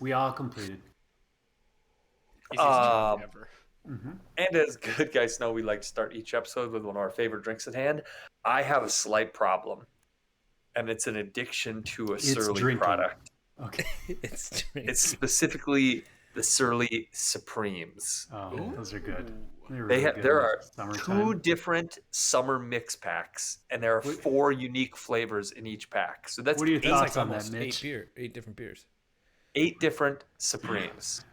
We all completed. Easiest job Um, ever. and as good guys know, we like to start each episode with one of our favorite drinks at hand. I have a slight problem, and it's an addiction to a It's Surly drinking. product. Okay. It's It's specifically the Surly Supremes. Oh, those are good. They're They really have good there in are the summertime. 2 different summer mix packs, and there are What- 4 unique flavors in each pack. So that's What are your 8, thoughts like on that, almost Mitch? eight different beers. 8 different Supremes.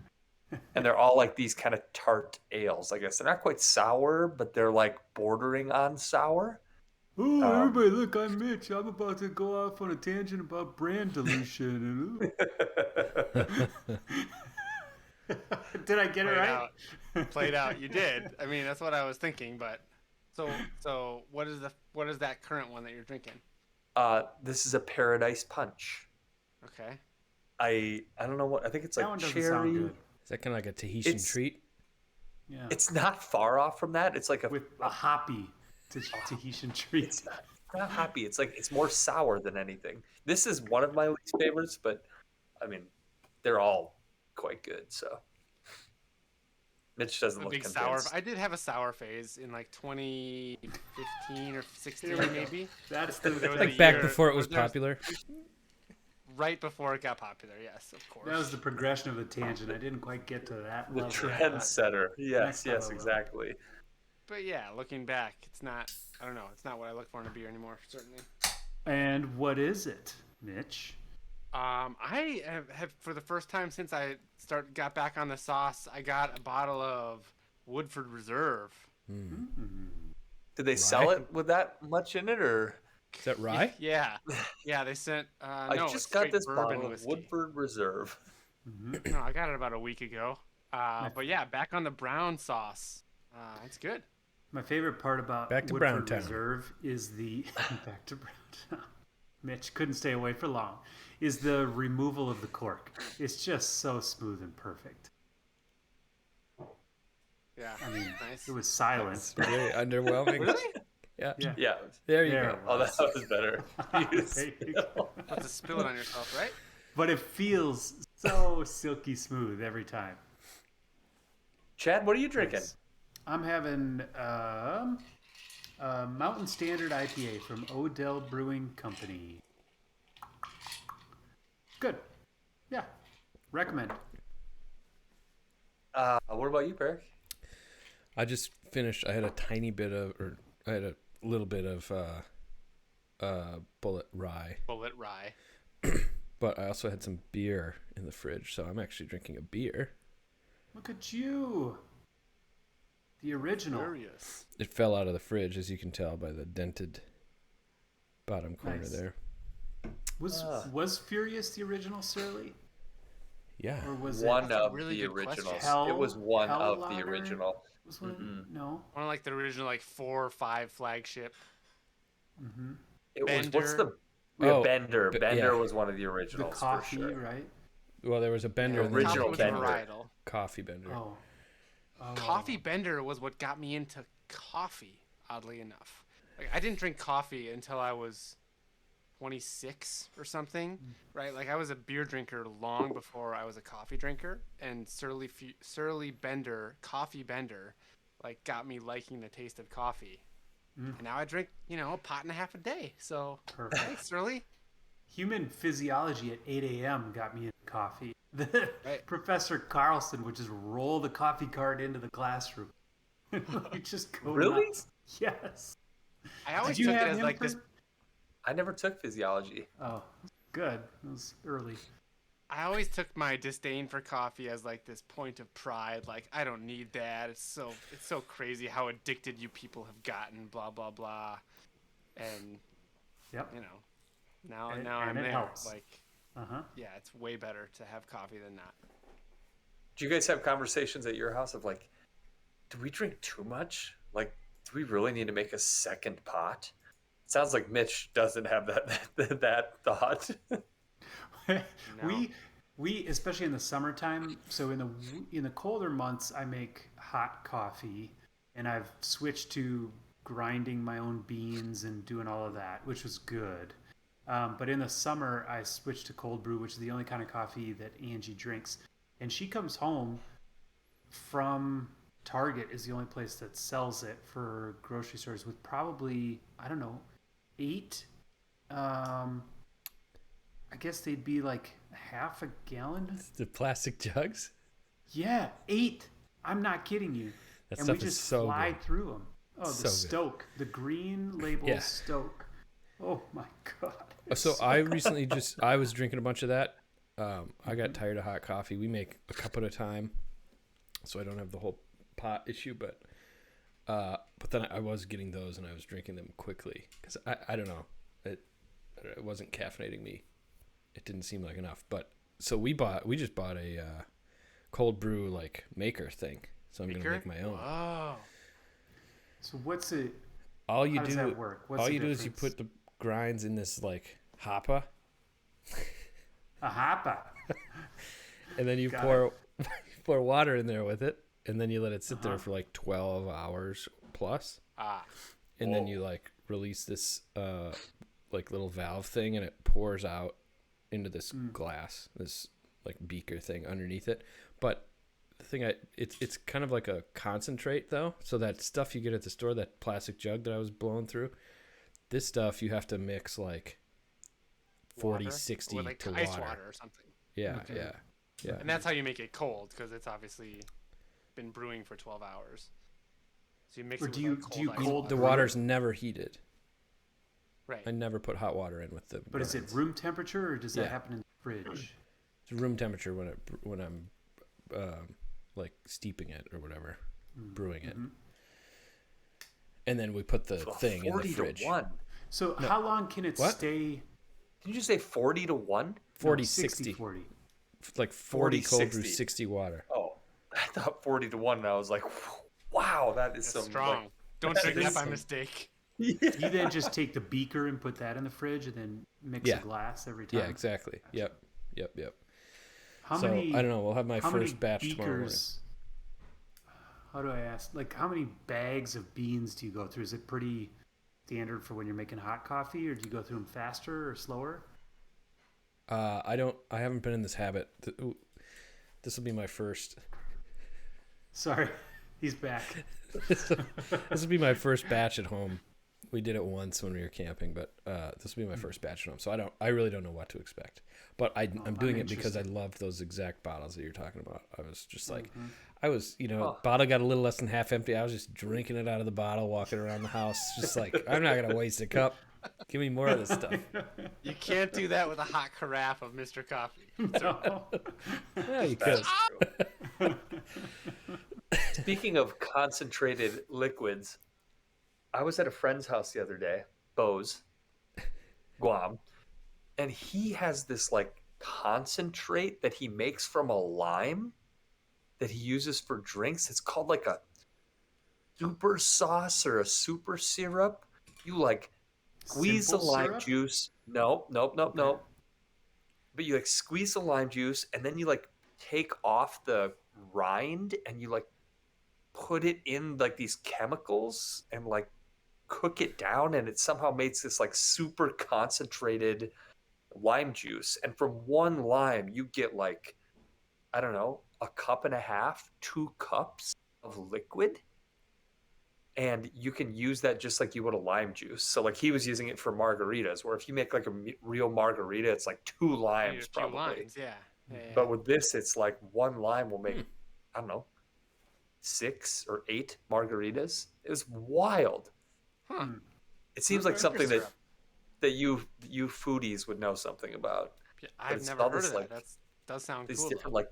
And they're all like these kind of tart ales, I guess. They're not quite sour, but they're like bordering on sour. Oh, everybody, look, I'm Mitch. I'm about to go off on a tangent about brand dilution. Did I get it right? Played out. You did. I mean, that's what I was thinking. But so what is that current one that you're drinking? This is a Paradise Punch. Okay. I don't know what I think it's That like one doesn't cherry. sound good. Is that kind of like a Tahitian treat? Yeah. It's not far off from that. It's like With a hoppy Tahitian treat. It's not hoppy. It's like it's more sour than anything. This is one of my least favorites, but I mean, they're all quite good. So Mitch doesn't A look big convinced. sour. I did have a sour phase in like 2015 or 16 maybe. That's There was Like a back year- before it was there's- popular. Right before it got popular. Yes, of course. That was the progression of the tangent. I didn't quite get to that The level. trendsetter. Yes, Next level. exactly. But yeah, looking back, it's not. I don't know. It's not what I look for in a beer anymore. Certainly. And what is it, Mitch? I have for the first time since I got back on the sauce, I got a bottle of Woodford Reserve. Did they sell it with that much in it, or Is that rye? Yeah, they sent. I No, just it's got straight this bourbon bottle of whiskey. Woodford Reserve. No, I got it about a week ago. But yeah, back on the brown sauce. It's good. My favorite part about Back to Woodford Browntown. Reserve is the back to Browntown. Mitch couldn't stay away for long. Is the removal of the cork. It's just so smooth and perfect. Yeah, I mean, nice. it was silent. Really underwhelming. Really? Yeah. Yeah. Yeah. There you There go. it Oh, was. that was better. There you go. Have to spill it on yourself, right? But it feels so silky smooth every time. Chad, what are you drinking? I'm having a Mountain Standard IPA from Odell Brewing Company. Good. Yeah. Recommend. What about you, Peric? I just finished. I had a little bit of bullet rye, Bullet rye. but I also had some beer in the fridge, so I'm actually drinking a beer. Look at you. The original. Furious. It fell out of the fridge, as you can tell by the dented bottom corner Nice. there. Was Furious the original Surly? Yeah. Or was One it of really the good question. originals. It was one Hell of the Lager? original. Was one no? One of like the original like 4 or 5 flagship. It was what's Bender. the Oh, Bender. Bender yeah. was one of the The originals coffee, for sure. right? Well, there was a bender The and then original Coffee was Bender. varietal. coffee bender. Oh. Coffee Bender was what got me into coffee, oddly enough. Like I didn't drink coffee until I was 26 or something, right? Like I was a beer drinker long before I was a coffee drinker, and Surly Bender, Coffee Bender, like got me liking the taste of coffee. And now I drink, a pot and a half a day. So Perfect. thanks, Surly. Human physiology at 8 a.m. got me into coffee. Right. Professor Carlson would just roll the coffee cart into the classroom. You just go Really? nuts. Yes. I always Did you took it have as him like for- this. I never took physiology. Oh, good. It was early. I always took my disdain for coffee as like this point of pride. Like I don't need that. It's so crazy how addicted you people have gotten. Blah blah blah. And Yep. now And I'm it there. helps. Like Uh-huh. yeah, it's way better to have coffee than not. Do you guys have conversations at your house of like, do we drink too much? Like, do we really need to make a second pot? It sounds like Mitch doesn't have that thought. We especially in the summertime. So in the colder months, I make hot coffee, and I've switched to grinding my own beans and doing all of that, which was good. But in the summer, I switched to cold brew, which is the only kind of coffee that Angie drinks. And she comes home from Target is the only place that sells it for grocery stores with probably, I don't know, 8. I guess they'd be like half a gallon. The plastic jugs. Yeah, 8. I'm not kidding you. That And stuff we is just so fly good. through them. Oh, So the good. Stoke, the green label Yeah. Stoke. Oh my god. It's So I good. recently I was drinking a bunch of that. I got tired of hot coffee. We make a cup at a time, so I don't have the whole pot issue. But then I was getting those and I was drinking them quickly because I don't know, it wasn't caffeinating me. It didn't seem like enough. But so we just bought a cold brew like maker thing. So I'm gonna make my own. Whoa. So what's it? All you How does do that work? What's all the you do is you difference? put the grinds in this like hopper, A hopper. and then you Got pour water in there with it, and then you let it sit there for like 12 hours plus, and then you like release this like little valve thing, and it pours out into this glass, this like beaker thing underneath it. But the thing it's kind of like a concentrate though, so that stuff you get at the store, that plastic jug that I was blowing through, this stuff you have to mix like 40 Water? 60 Or like to ice water. water or something. Yeah, Okay. yeah. And that's how you make it cold, because it's obviously been brewing for 12 hours. So you mix Or it do with you- like do you cold ice cold water. The brew it? water's never heated. Right. I never put hot water in with the But is it grinds. room temperature or does that Yeah. happen in the fridge? It's room temperature when I'm like steeping it or whatever, brewing it, and then we put the thing in the 40 fridge. to 1. So how long can it What? stay? Did you say 40 to 1? 40 No, 60, 40. like 40 cold 60. brew, 60 water. Oh, I thought 40 to 1, and I was like, wow, that is That's some strong. Like, Don't drink that by some- mistake. You then just take the beaker and put that in the fridge and then mix Yeah. a glass every time. Yeah, exactly. Yep. How So many? I don't know. We'll have my how first many batch tomorrow morning. beakers? How do I ask? Like, how many bags of beans do you go through? Is it pretty standard for when you're making hot coffee, or do you go through them faster or slower? I haven't been in this habit. This will be my first. Sorry, he's back. This will be my first batch at home. We did it once when we were camping, but this will be my first batch at home. So I really don't know what to expect. But I'm doing it because I loved those exact bottles that you're talking about. I was just like, I was, bottle got a little less than half empty. I was just drinking it out of the bottle, walking around the house, just like, I'm not gonna waste a cup. Give me more of this stuff. You can't do that with a hot carafe of Mr. Coffee. No. Yeah, you could. Speaking of concentrated liquids, I was at a friend's house the other day, Bose, Guam, and he has this like concentrate that he makes from a lime that he uses for drinks. It's called like a super sauce or a super syrup. You like squeeze the Simple lime syrup? juice. Nope. But you like squeeze the lime juice and then you like take off the rind and you like put it in like these chemicals and like cook it down, and it somehow makes this like super concentrated lime juice. And from one lime you get like, I don't know, a cup and a half, 2 cups of liquid, and you can use that just like you would a lime juice. So like he was using it for margaritas, where if you make like a real margarita, it's like 2 You limes need a few probably. lines, yeah. But with this, it's like 1 lime will make, I don't know, 6 or 8 margaritas. It was wild. Huh. It seems like Okay. something that you foodies would know something about. I've it's never all heard this, of that. like, That does sound These cool. different Though. like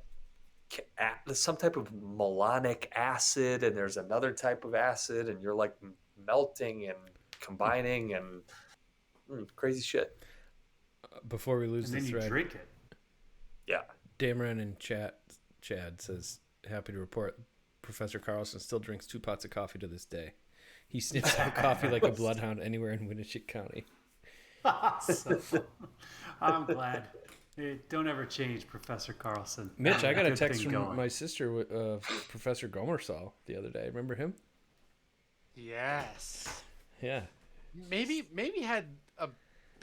there's some type of malonic acid, and there's another type of acid, and you're like melting and combining and crazy shit. Before we lose And the then you thread, drink it. Yeah. Dameron in chat, Chad says, happy to report Professor Carlson still drinks 2 pots of coffee to this day. He sniffs out coffee like a bloodhound anywhere in Winnebago County. Awesome. I'm glad. Hey, don't ever change, Professor Carlson. Mitch, I got a Good text thing from going. my sister of Professor Gomersall the other day. Remember him? Yes. Yeah. Maybe had a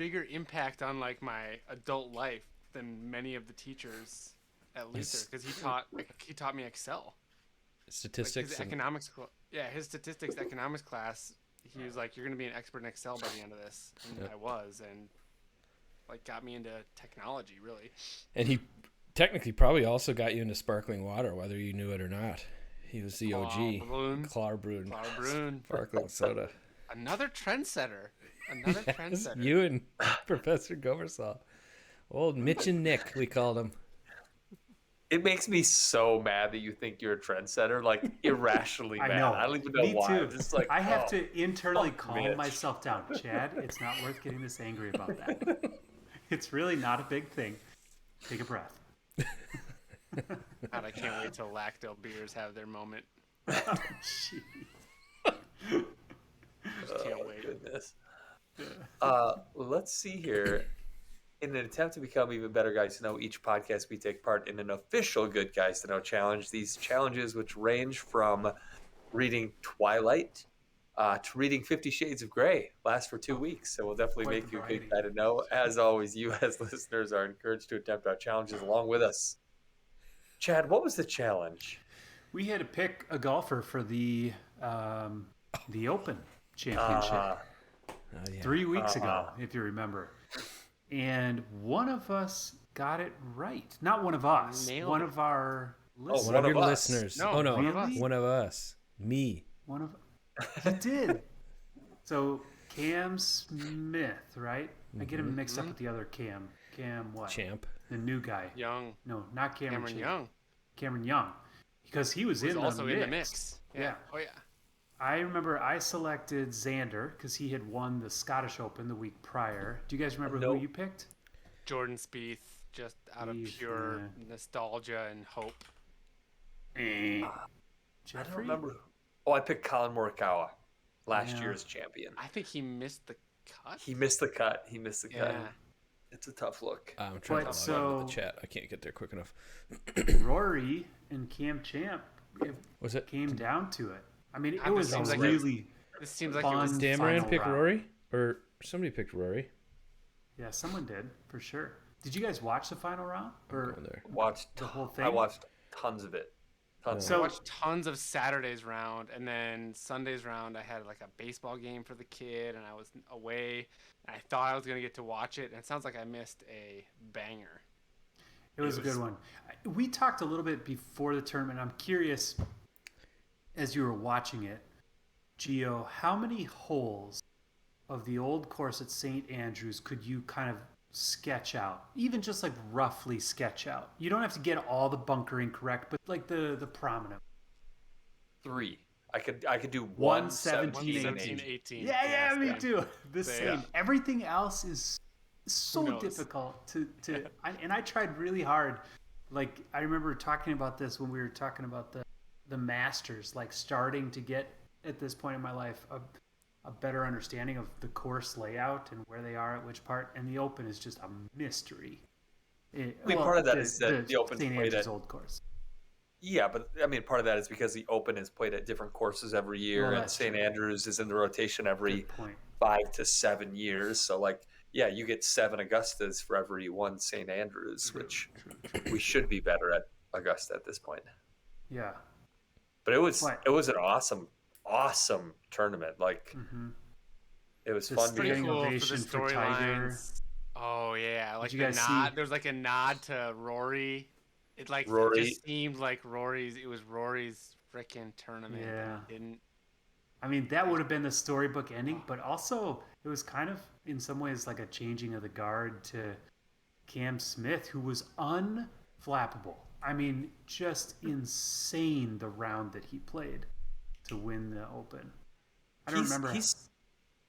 bigger impact on like my adult life than many of the teachers at Luther, because he taught me Excel. Statistics. Like his economics. His statistics economics class. He was like, "You're going to be an expert in Excel by the end of this," and I was, and like got me into technology really. And he technically probably also got you into sparkling water, whether you knew it or not. He was the OG. Klarbrun. Sparkling soda. Another trendsetter. You and Professor Goversall. Old Mitch and Nick, we called him. It makes me so mad that you think you're a trendsetter, like irrationally mad. I know. I don't even know Me why. too. Just like, I have to internally calm Mitch. myself down. Chad, it's not worth getting this angry about that. It's really not a big thing. Take a breath. God, I can't wait till Lacto beers have their moment. Oh, Just can't wait. Goodness. Let's see here. In an attempt to become even better guys to know, each podcast we take part in an official Good Guys to Know challenge. These challenges, which range from reading Twilight to reading 50 Shades of Grey, last for 2 weeks. So we'll definitely make you a good guy to know. As always, you as listeners are encouraged to attempt our challenges along with us. Chad, what was the challenge? We had to pick a golfer for the Open Championship 3 weeks ago, if you remember. And one of us got it right. Not one of us. One of our listeners. One of your listeners. No, no. really? One of us. Me. One of he did. So Cam Smith, right? I get him mixed up with the other Cam. Cam what? Champ. The new guy. Young. No, not Cameron Cameron Champ. Young. Cameron Young. Because he was Also in in the mix. Yeah. Oh yeah. I remember I selected Xander because he had won the Scottish Open the week prior. Do you guys remember who you picked? Jordan Spieth, just out of pure nostalgia and hope. I Jeffrey? don't remember. Oh, I picked Colin Morikawa, last year's champion. I think he missed the cut. He missed the cut. Yeah. It's a tough look. I'm trying to log on to the chat. I can't get there quick enough. Rory and Cam Champ, it came down to it. I mean, it was a really This seems like fun it was Damaran picked round. Rory? Or somebody picked Rory? Yeah, someone did, for sure. Did you guys watch the final round? Or Watched the whole thing? I watched tons of it. I watched tons of Saturday's round, and then Sunday's round I had like a baseball game for the kid, and I was away. And I thought I was going to get to watch it, and it sounds like I missed a banger. It was a good one. We talked a little bit before the tournament. I'm curious, as you were watching it, Gio, how many holes of the old course at St. Andrews could you kind of sketch out? Even just like roughly sketch out. You don't have to get all the bunkering correct, but like the prominent. 3. I could do 1, 17, 18. Yeah, me too. The same. Everything else is so difficult to and I tried really hard. Like I remember talking about this when we were talking about the Masters, like starting to get at this point in my life a better understanding of the course layout and where they are at which part, and the Open is just a mystery. Part of that is that the Open's St. played Andrews at old course. Yeah, but I mean, part of that is because the Open is played at different courses every year, and St. Andrews is in the rotation every 5 to 7 years. So, like, yeah, you get 7 Augustas for every 1 St. Andrews, which we should be better at Augusta at this point. Yeah, but it was an awesome tournament. Like, it was fun. Pretty cool for the storylines. Oh yeah, like the nod. There's like a nod to Rory. It just seemed like it was Rory's freaking tournament. Yeah. Didn't. I mean, that would have been the storybook ending, but also it was kind of, in some ways, like a changing of the guard to Cam Smith, who was unflappable. I mean, just insane the round that he played to win the Open. I don't remember.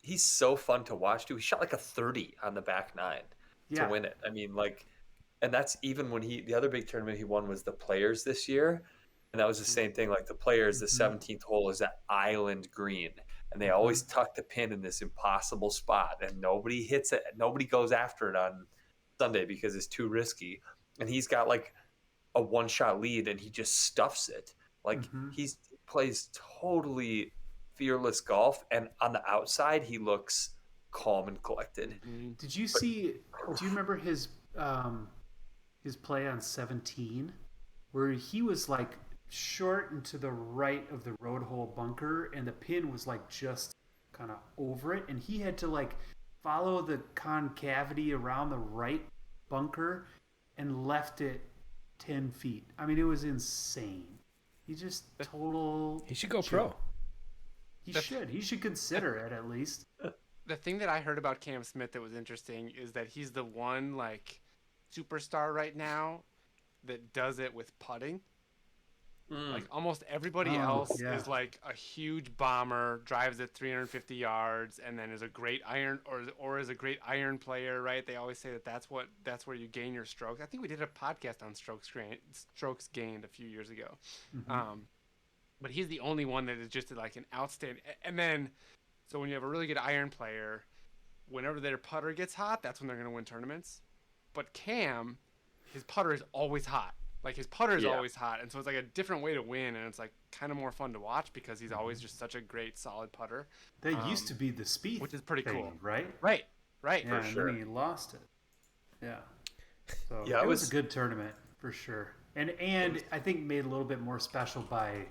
He's so fun to watch, too. He shot like a 30 on the back 9 to win it. I mean, like... And that's even when the other big tournament he won was the Players this year. And that was the same thing. Like the Players, the 17th hole is that island green. And they always tuck the pin in this impossible spot. And nobody hits it. Nobody goes after it on Sunday because it's too risky. And he's got like a 1-shot lead and he just stuffs it. Like he plays totally fearless golf. And on the outside, he looks calm and collected. Did you see? Do you remember his play on 17, where he was like short and to the right of the road hole bunker, and the pin was like just kind of over it, and he had to like follow the concavity around the right bunker and left it 10 feet. I mean, it was insane. He just total. He should go pro. He should. He should consider it at least. The thing that I heard about Cam Smith that was interesting is that he's the one like superstar right now that does it with putting. Like almost everybody else is like a huge bomber, drives it 350 yards, and then is a great iron or is a great iron player, right? They always say that's where you gain your strokes. I think we did a podcast on strokes gained a few years ago. But he's the only one that is just like an outstanding. And then, so when you have a really good iron player, whenever their putter gets hot, that's when they're going to win tournaments. But Cam, his putter is always hot. Like his putter is always hot, and so it's like a different way to win, and it's like kind of more fun to watch because he's always just such a great, solid putter. That used to be the speed, which is pretty cool, right? Right, Yeah, for sure. And then he lost it. Yeah. So Yeah, it was a good tournament for sure, and I think made a little bit more special by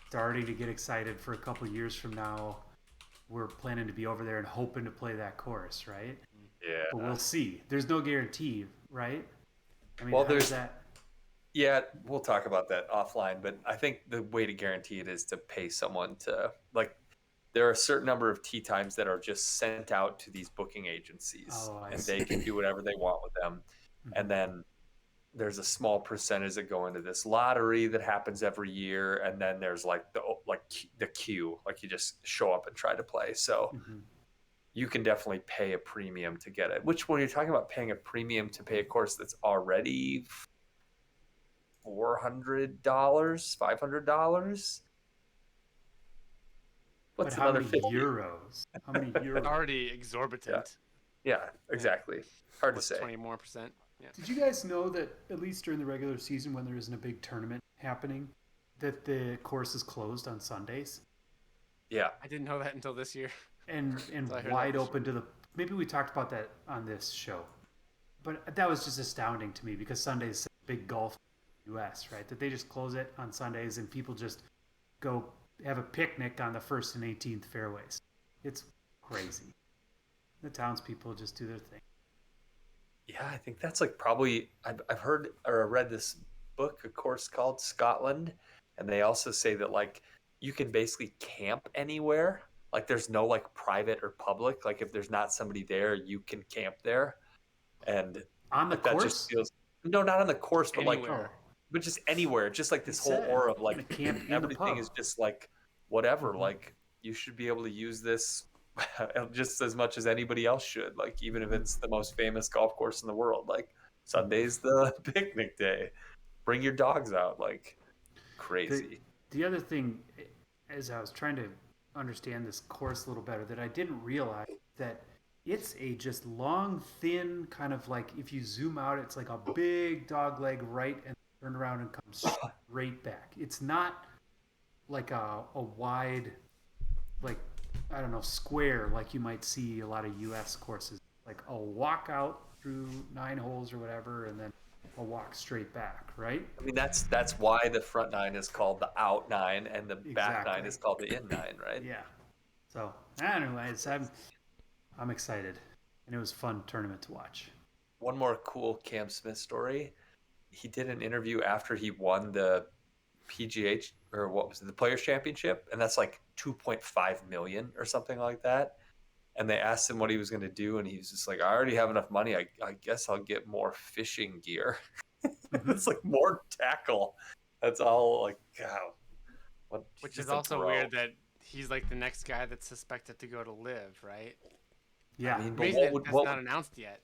starting to get excited for a couple of years from now. We're planning to be over there and hoping to play that course, right? Yeah. But we'll see. There's no guarantee, right? I mean, Well, there's that. Yeah, we'll talk about that offline, but I think the way to guarantee it is to pay someone to, like, there are a certain number of tee times that are just sent out to these booking agencies, and they can do whatever they want with them. And then there's a small percentage that go into this lottery that happens every year, and then there's like the queue, like you just show up and try to play. So you can definitely pay a premium to get it. Which, when you're talking about paying a premium to pay a course that's already $400, $500. What's how another many 50? euros? How many euros? Already exorbitant. Yeah, exactly. Hard to say. 20 more percent. Yeah. Did you guys know that at least during the regular season, when there isn't a big tournament happening, that the course is closed on Sundays? Yeah. I didn't know that until this year. And wide open to the. Maybe we talked about that on this show, but that was just astounding to me because Sundays is a big golf in the U.S., right? That they just close it on Sundays and people just go have a picnic on the 1st and 18th fairways. It's crazy. The townspeople just do their thing. Yeah, I think that's like probably I've heard or read this book, a course called Scotland, and they also say that like you can basically camp anywhere. Like there's no like private or public. Like if there's not somebody there, you can camp there. And on the like, course? that just feels no, not on the course, but Anywhere. but just anywhere. Just like this whole aura of like everything is just like whatever. Like you should be able to use this just as much as anybody else should. Like even if it's the most famous golf course in the world, like Sunday's the picnic day. Bring your dogs out, like crazy. The other thing, as I was trying to understand this course a little better, that I didn't realize that it's a just long, thin kind of like if you zoom out, it's like a big dog leg right and turn around and come straight back. It's not like a wide, like I don't know, square like you might see a lot of U.S. courses, like a walk out through 9 holes or whatever, and then a walk straight back, right? I mean, that's why the front 9 is called the out 9 and the back 9 is called the in 9, right? Yeah. So, anyways, I'm excited, and it was a fun tournament to watch. One more cool Cam Smith story. He did an interview after he won the PGA or what was it, the Players Championship, and that's like 2.5 million or something like that. And they asked him what he was going to do, and he was just like, "I already have enough money. I guess I'll get more fishing gear." It's like more tackle. That's all. Like, God. Which is also weird that he's like the next guy that's suspected to go to live, right? Yeah. I mean, that's not announced yet.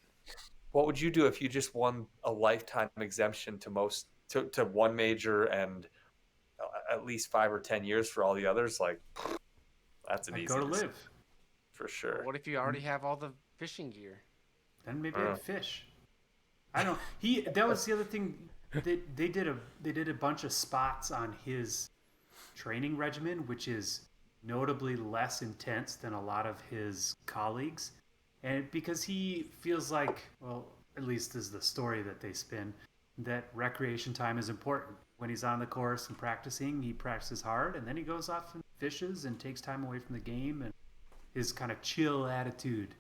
What would you do if you just won a lifetime exemption to one major and at least 5 or 10 years for all the others? Like, that's an easy go to decision, live for sure. But what if you already have all the fishing gear? Then maybe I'd fish. I don't. That was the other thing. They did a bunch of spots on his training regimen, which is notably less intense than a lot of his colleagues. And because he feels like, well, at least is the story that they spin, that recreation time is important. When he's on the course and practicing, he practices hard, and then he goes off and fishes and takes time away from the game, and his kind of chill attitude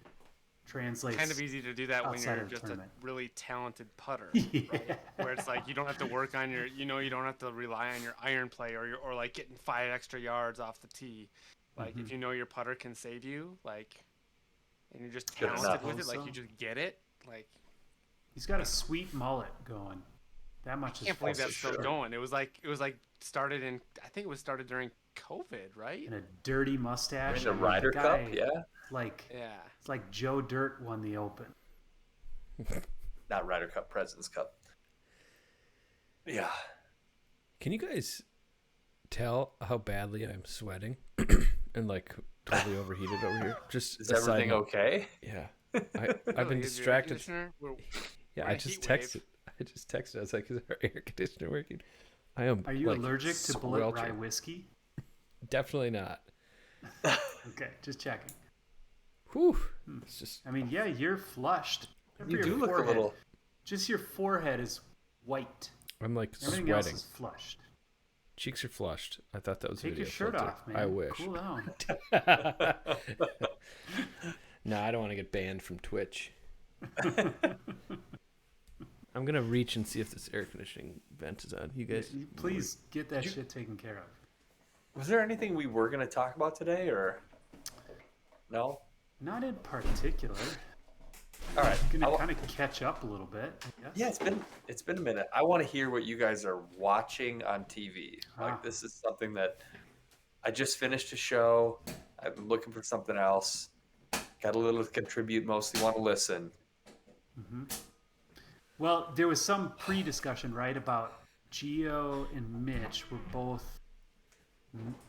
translates. Kind of easy to do that when you're just a really talented putter, right? Where it's like you don't have to work on your, you don't have to rely on your iron play or like getting 5 extra yards off the tee. Like if you know your putter can save you, like, and you're just talented with it, like you just get it, like. He's got a sweet mullet going. That much. I can't believe that's still going. It was like started in. I think it was started during COVID, right? And a dirty mustache. And a Ryder Cup, yeah. It's like Joe Dirt won the Open. Not Ryder Cup, President's Cup. Yeah. Can you guys tell how badly I'm sweating and like totally overheated over here? Just is everything okay? Yeah. I've been distracted. Yeah, I just texted. I was like, "Is our air conditioner working?" I am. Are you allergic to bullet rye whiskey? Definitely not. Okay, just checking. Whew. It's just. I mean, yeah, you're flushed. You do look a little. Just your forehead is white. I'm like everything sweating. Else is flushed. Cheeks are flushed. I thought that was Take a video your shirt filter. off, man. I wish. Cool down. No, I don't want to get banned from Twitch. I'm gonna reach and see if this air conditioning vent is on. You guys, please get that shit taken care of. Was there anything we were gonna talk about today, or no? Not in particular. All right, I'm gonna kind of catch up a little bit, I guess. Yeah, it's been a minute. I want to hear what you guys are watching on TV. Like this is something that I just finished a show. I've been looking for something else. Got a little to contribute. Mostly want to listen. Mm-hmm. Well, there was some pre-discussion, right, about Gio and Mitch were both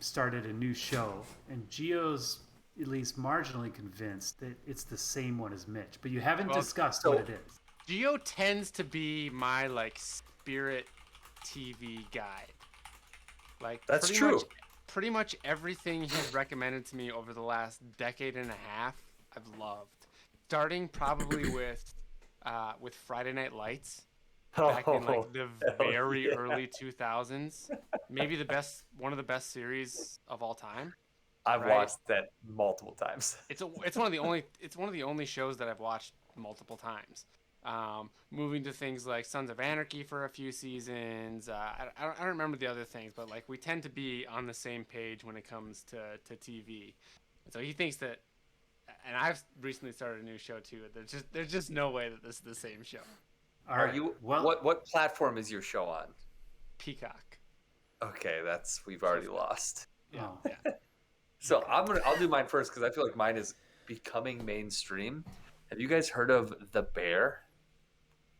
started a new show, and Gio's at least marginally convinced that it's the same one as Mitch, but you haven't discussed what it is. Gio tends to be my like spirit TV guy. Like that's true. Pretty much everything he's recommended to me over the last decade and a half, I've loved. Starting probably with Friday Night Lights back in like the very early 2000s. Maybe one of the best series of all time. I've watched that multiple times. It's one of the only shows that I've watched multiple times. Moving to things like Sons of Anarchy for a few seasons. I don't remember the other things, but like we tend to be on the same page when it comes to TV. And so he thinks that, and I've recently started a new show too. There's just no way that this is the same show. Are you? What platform is your show on? Peacock. Okay, we've already lost. Yeah. So I'll do mine first because I feel like mine is becoming mainstream. Have you guys heard of The Bear?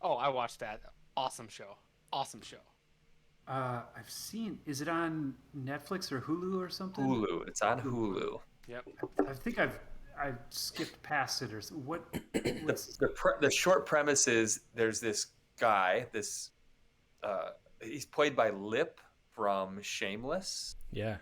Oh, I watched that. Awesome show. I've seen. Is it on Netflix or Hulu or something? Hulu. It's on Hulu. Yep. I think I've skipped past it or something. What? The short premise is there's this guy. He's played by Lip from Shameless. Yeah,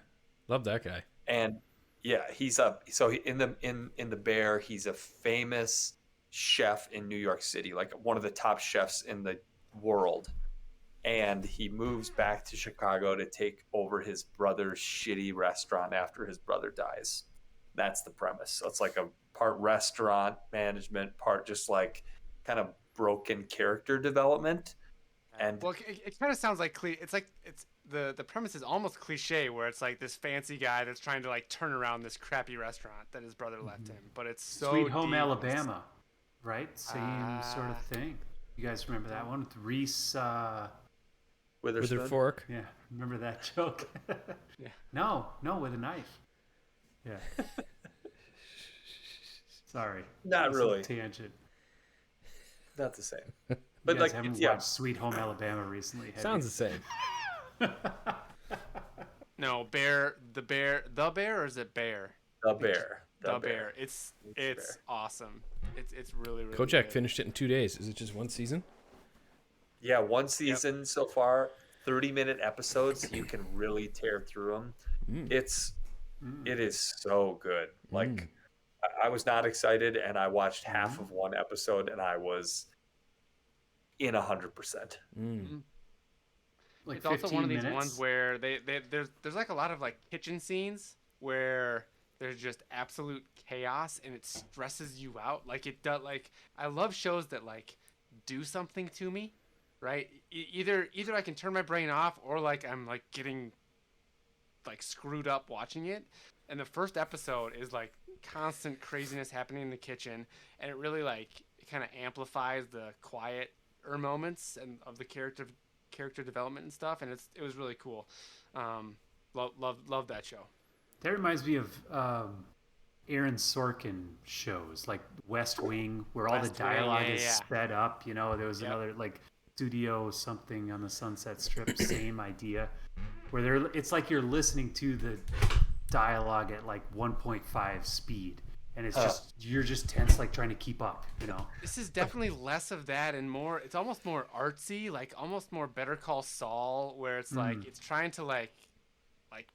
love that guy. And yeah, in the Bear, he's a famous chef in New York City, like one of the top chefs in the world. And he moves back to Chicago to take over his brother's shitty restaurant after his brother dies. That's the premise. So it's like a part restaurant management, part just like kind of broken character development. And well, it kind of sounds like the premise is almost cliche, where it's like this fancy guy that's trying to like turn around this crappy restaurant that his brother left him. But it's so Sweet Home Alabama, right? Same sort of thing. You guys remember that one with Reese Witherfork? Yeah, remember that joke? Yeah. No, with a knife. Yeah. Sorry. Not really. Tangent. Not the same. But you guys haven't watched Sweet Home Alabama recently. Sounds the same. No, the bear, or is it Bear? The Bear. The Bear. It's awesome. It's really Kojak good. finished it in 2 days. Is it just one season? Yeah, one season so far. 30-minute episodes. You can really tear through them. It is so good. Like I was not excited, and I watched half of one episode, and I was in 100%. Like It's also one of these ones minutes. where there's like a lot of like kitchen scenes where there's just absolute chaos and it stresses you out. Like it does. Like I love shows that like do something to me, right? Either I can turn my brain off or like I'm like getting like screwed up watching it. And the first episode is like constant craziness happening in the kitchen, and it really like it kind of amplifies the quieter moments and of the character development and stuff, and it was really cool. Love that show. That reminds me of Aaron Sorkin shows like West Wing, where all the West Wing, dialogue is yeah. sped up. You know, there was another like Studio something on the Sunset Strip, same idea, where it's like you're listening to the dialogue at like 1.5 speed, and it's just you're just tense, like trying to keep up. You know, This is definitely less of that and more. It's almost more artsy, like almost more Better Call Saul, where it's like it's trying to like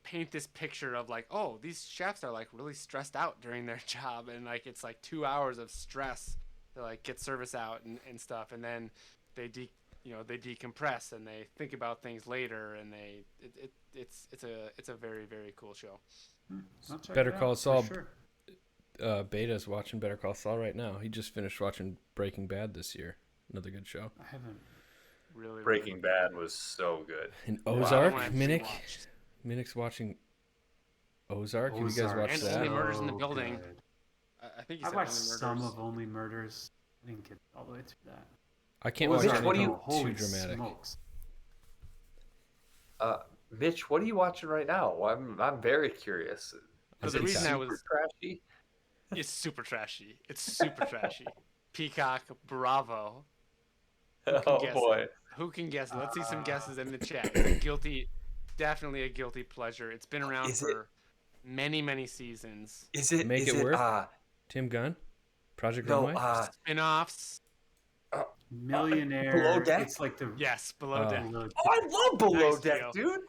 paint this picture of like, oh, these chefs are like really stressed out during their job, and like it's like 2 hours of stress to like get service out and stuff, and then they they decompress and they think about things later, and it's a very, very cool show. Better Call Saul. Sure. Beta's watching Better Call Saul right now. He just finished watching Breaking Bad this year. Another good show. I haven't really. Breaking Bad was so good. And Ozark, Minnick's watching Ozark. Have you guys watched and that? Only Murders in the Building. I think I watched some of Only Murders. I didn't get all the way through that. I can't watch anything too dramatic. Smokes. Mitch, what are you watching right now? I'm very curious. The reason I was trashy. It's super trashy. It's super trashy. Peacock, Bravo. Boy. Who can guess it? Let's see some guesses in the chat. It's definitely a guilty pleasure. It's been around for many, many seasons. Is it Make is It Work? Tim Gunn? Project Runway? Spin-offs. Millionaire. Below Deck? It's like the Below Deck. I love Below Nice Deck, deal. dude.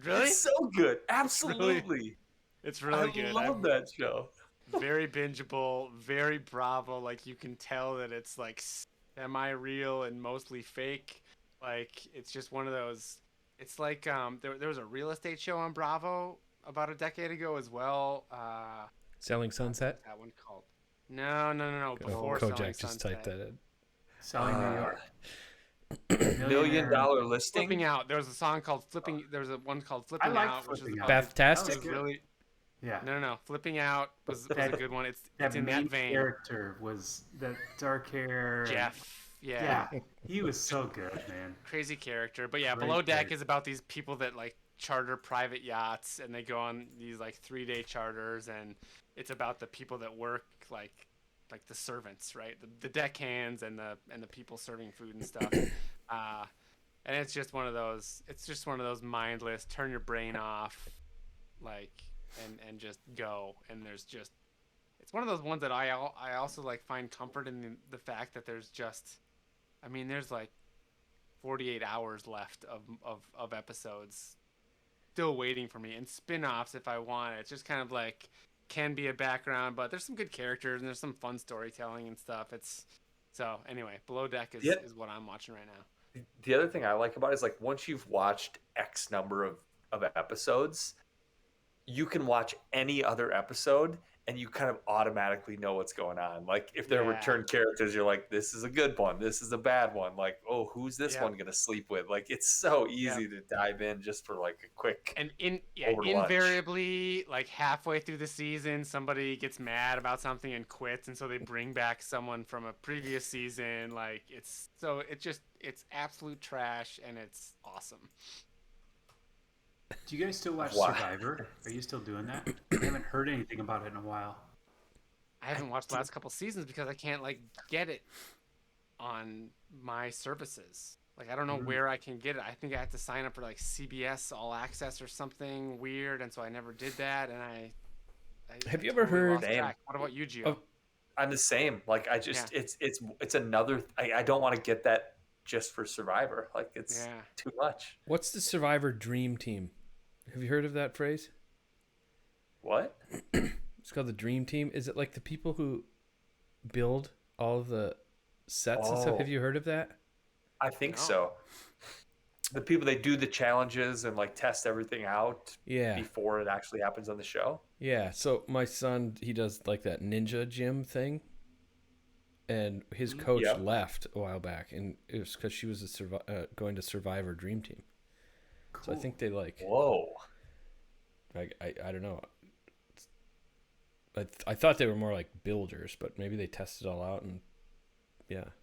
Really? It's so good. Absolutely. It's really good. I love that show. Very bingeable, very Bravo. Like you can tell that it's like semi-real and mostly fake. Like it's just one of those. It's like there was a real estate show on Bravo about a decade ago as well. Selling Sunset? What's that one called? No. Before Kojak Selling just Sunset. typed that in. Selling New York. $1 million listing. Flipping Out. There was a song called Flipping. There was one called Flipping Out, which was Bathtastic. really. Yeah. No. Flipping Out was a good one. It's in that vein. Character was the dark hair. Jeff. Yeah. He was so good, man. Crazy character. But yeah, Below Deck is about these people that like charter private yachts and they go on these like 3-day charters, and it's about the people that work like the servants, right? The deckhands and the people serving food and stuff. And it's just one of those. It's just one of those mindless, turn your brain off, like, and just go. And there's just, it's one of those ones that I also like find comfort in the fact that there's just, I mean, there's like 48 hours left of episodes still waiting for me, and spin-offs if I want it. It's just kind of like can be a background, but there's some good characters and there's some fun storytelling and stuff. So anyway, Below Deck is what I'm watching right now. The other thing I like about it is like once you've watched X number of episodes, you can watch any other episode and you kind of automatically know what's going on. Like if they're return characters, you're like, this is a good one, this is a bad one. Like, oh, who's this one gonna sleep with? Like it's so easy to dive in just for like a quick and invariably like halfway through the season somebody gets mad about something and quits, and so they bring back someone from a previous season. Like it's absolute trash and it's awesome. Do you guys still watch Survivor? Are you still doing that? I haven't heard anything about it in a while. I haven't watched the last couple seasons because I can't like get it on my services. Like I don't know where I can get it. I think I have to sign up for like CBS All Access or something weird, and so I never did that. And I have you ever heard? What about you, Gio? I'm the same. Like I just it's another. I don't want to get that just for Survivor. Like it's too much. What's the Survivor dream team? Have you heard of that phrase? What? It's called the Dream Team. Is it like the people who build all of the sets and stuff? Have you heard of that? I think so. The people, they do the challenges and like test everything out before it actually happens on the show. Yeah. So my son, he does like that ninja gym thing. And his coach left a while back, and it was because she was going to Survivor Dream Team. Cool. So I think they like. Whoa. I don't know. I thought they were more like builders, but maybe they test it all out, and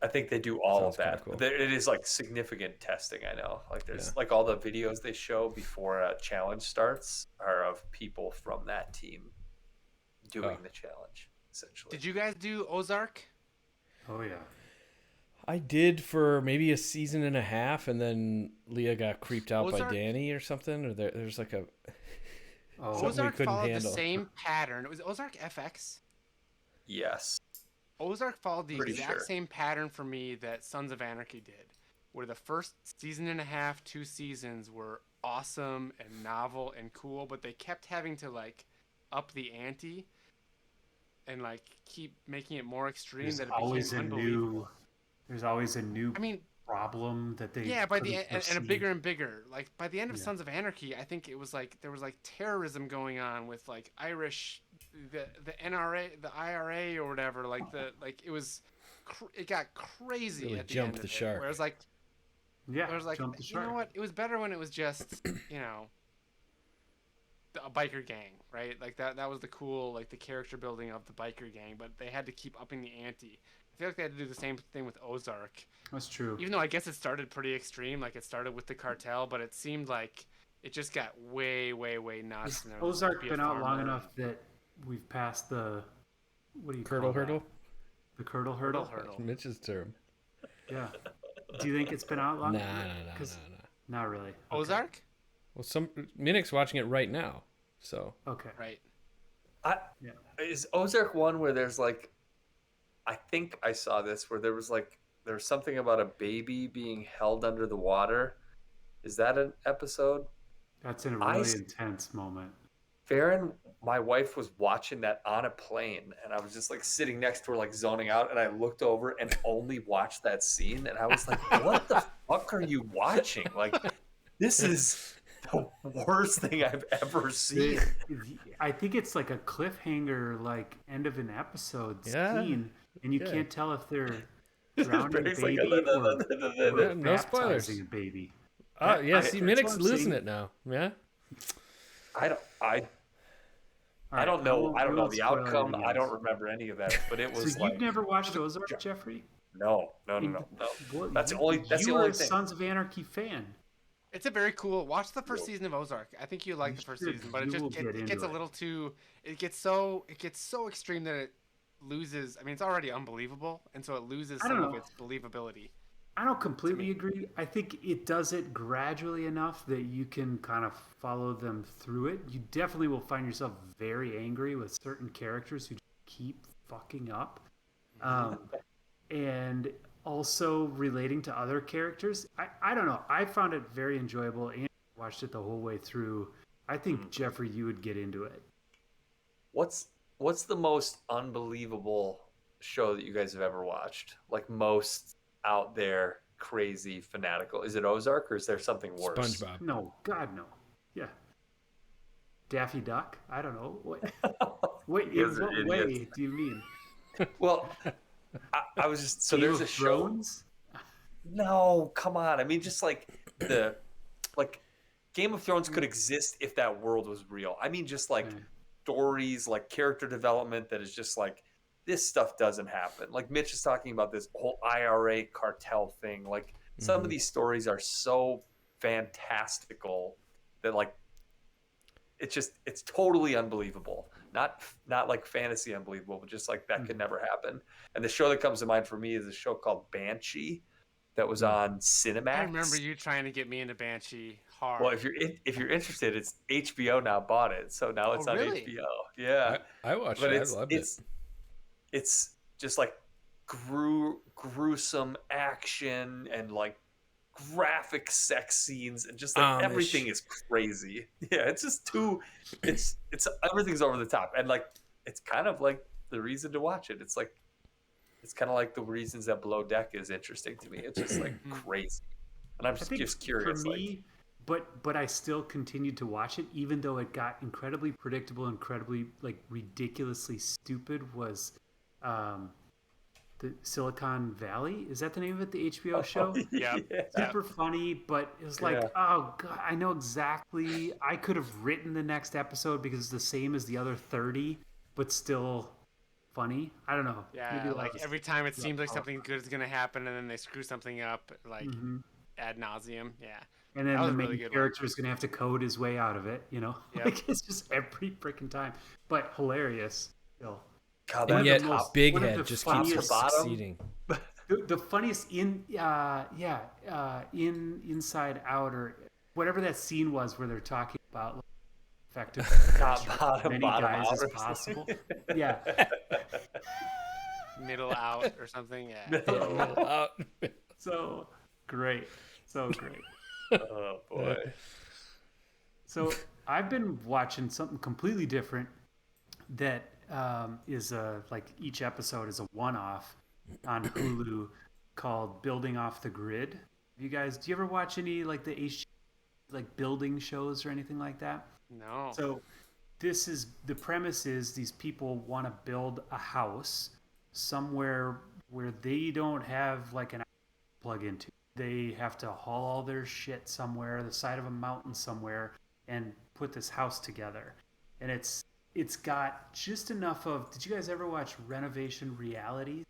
I think they do all of that. Cool. It is like significant testing. I know. Like there's like all the videos they show before a challenge starts are of people from that team doing the challenge. Essentially. Did you guys do Ozark? Oh yeah, I did for maybe a season and a half, and then Leah got creeped out by Danny or something. Or there's like a Ozark followed the same pattern. It was Ozark FX. Yes. Ozark followed the exact same pattern for me that Sons of Anarchy did, where the first season and a half, 2 seasons were awesome and novel and cool, but they kept having to like up the ante. And like keep making it more extreme. There's always a new problem that they by the end, and a bigger and bigger. Like by the end of Sons of Anarchy, I think it was like there was like terrorism going on with like Irish, the NRA, the IRA or whatever. Like it got crazy really at the jumped end the of shark. Where it was like, you know what? It was better when it was just a biker gang, right? Like that was the cool, like the character building of the biker gang, but they had to keep upping the ante. I feel like they had to do the same thing with Ozark. That's true. Even though I guess it started pretty extreme, like it started with the cartel, but it seemed like it just got way, way, way nuts. Has Ozark been out long enough that we've passed the Curdle hurdle? The curdle hurdle? That's Mitch's term. Yeah. Do you think it's been out long? No. Not really. Okay. Ozark? Well, Minnick's watching it right now, so. Okay. Right. Is Ozark one where there's like, I think I saw this where there was something about a baby being held under the water. Is that an episode? That's in a really intense moment. Farron, my wife, was watching that on a plane, and I was just like sitting next to her, like zoning out, and I looked over and only watched that scene, and I was like, what the fuck are you watching? Like, this is the worst thing I've ever seen. I think it's like a cliffhanger, like end of an episode scene, and you can't tell if they're drowning a baby or no spoilers. A baby. See, Minnick's losing it now. Yeah. I don't know the outcome. I don't remember any of that, but it was. So you've never watched Ozark, Jeffrey? No. That's the only thing. You're a Sons of Anarchy fan. It's a very cool. Watch the first season of Ozark. I think you like the first season, but it gets a little too. It gets so extreme that it loses. I mean, it's already unbelievable, and so it loses some of its believability. I don't completely agree. I think it does it gradually enough that you can kind of follow them through it. You definitely will find yourself very angry with certain characters who keep fucking up. And also relating to other characters. I don't know. I found it very enjoyable and watched it the whole way through. I think, Jeffrey, you would get into it. What's the most unbelievable show that you guys have ever watched? Like most out there, crazy, fanatical. Is it Ozark or is there something worse? SpongeBob. No, God, no. Yeah. Daffy Duck? I don't know. What way do you mean? Well, I was just so Game there's of a show. Thrones? No, come on. I mean, just like Game of Thrones could exist if that world was real. I mean, just like stories, like character development that is just like this stuff doesn't happen. Like Mitch is talking about this whole IRA cartel thing. Like some of these stories are so fantastical that like it's totally unbelievable. Not like fantasy unbelievable, but just like that could never happen. And the show that comes to mind for me is a show called Banshee that was on Cinemax. I remember you trying to get me into Banshee hard. Well, if you're interested, it's HBO now bought it, so now it's on HBO. Yeah, I watched it. I loved it. It's just like gruesome action and like graphic sex scenes and just like everything is crazy. Yeah, it's just it's everything's over the top and like it's kind of like the reason to watch it. It's kind of like the reasons that Below Deck is interesting to me. It's just like crazy, and I'm I think just curious. for me, but I still continued to watch it, even though it got incredibly predictable, incredibly like ridiculously stupid. Was the Silicon Valley? Is that the name of it? The HBO show? Yeah. Super funny, but it was like, oh god, I know exactly. I could have written the next episode because it's the same as the other 30, but still funny. I don't know. Yeah, Maybe like that every time it seems like was- something good is gonna happen, and then they screw something up, like ad nauseum. Yeah, And that then was the a main really good character is going to have to code his way out of it, you know? Yep. Like, it's just every freaking time. But hilarious still. God, And that yet, top, Big one of Head the just funniest- keeps Top to bottom. succeeding. The funniest in Inside Out, or whatever that scene was where they're talking about like, effective Top, as bottom, many bottom guys out as or possible. Yeah. middle out or something. Yeah, Out. So great. So great. Oh boy. So I've been watching something completely different that is like each episode is a one-off on Hulu called Building Off the Grid. Do you ever watch any like the H like building shows or anything like that? no. So the premise is these people want to build a house somewhere where they don't have like an plug into. They have to haul all their shit somewhere, the side of a mountain somewhere, and put this house together. And it's got just enough of. Did you guys ever watch Renovation Reality?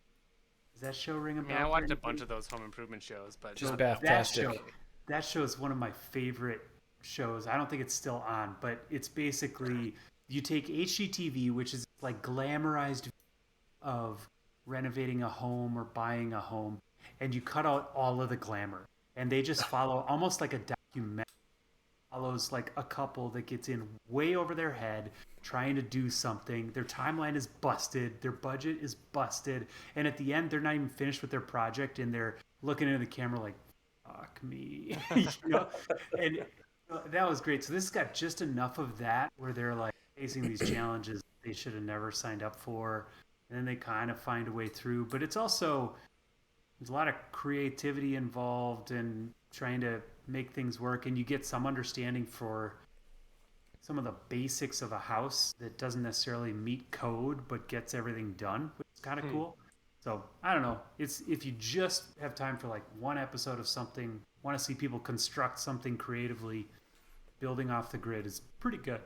Does that show ring a bell? I or watched a anything? bunch of those home improvement shows, but Just not Bath- That Fantastic. show. That show is one of my favorite shows. I don't think it's still on, but it's basically you take HGTV, which is like glamorized of renovating a home or buying a home, and you cut out all of the glamour, and they just follow almost like a documentary. Follows like a couple that gets in way over their head trying to do something. Their timeline is busted, their budget is busted, and at the end they're not even finished with their project, and they're looking into the camera like, fuck me. You know? And that was great. So this has got just enough of that where they're like facing these challenges they should have never signed up for, and then they kind of find a way through. But it's also there's a lot of creativity involved and trying to make things work, and you get some understanding for some of the basics of a house that doesn't necessarily meet code but gets everything done, which is kind of cool. So I don't know, it's if you just have time for like one episode of something, want to see people construct something creatively, Building Off the Grid is pretty good.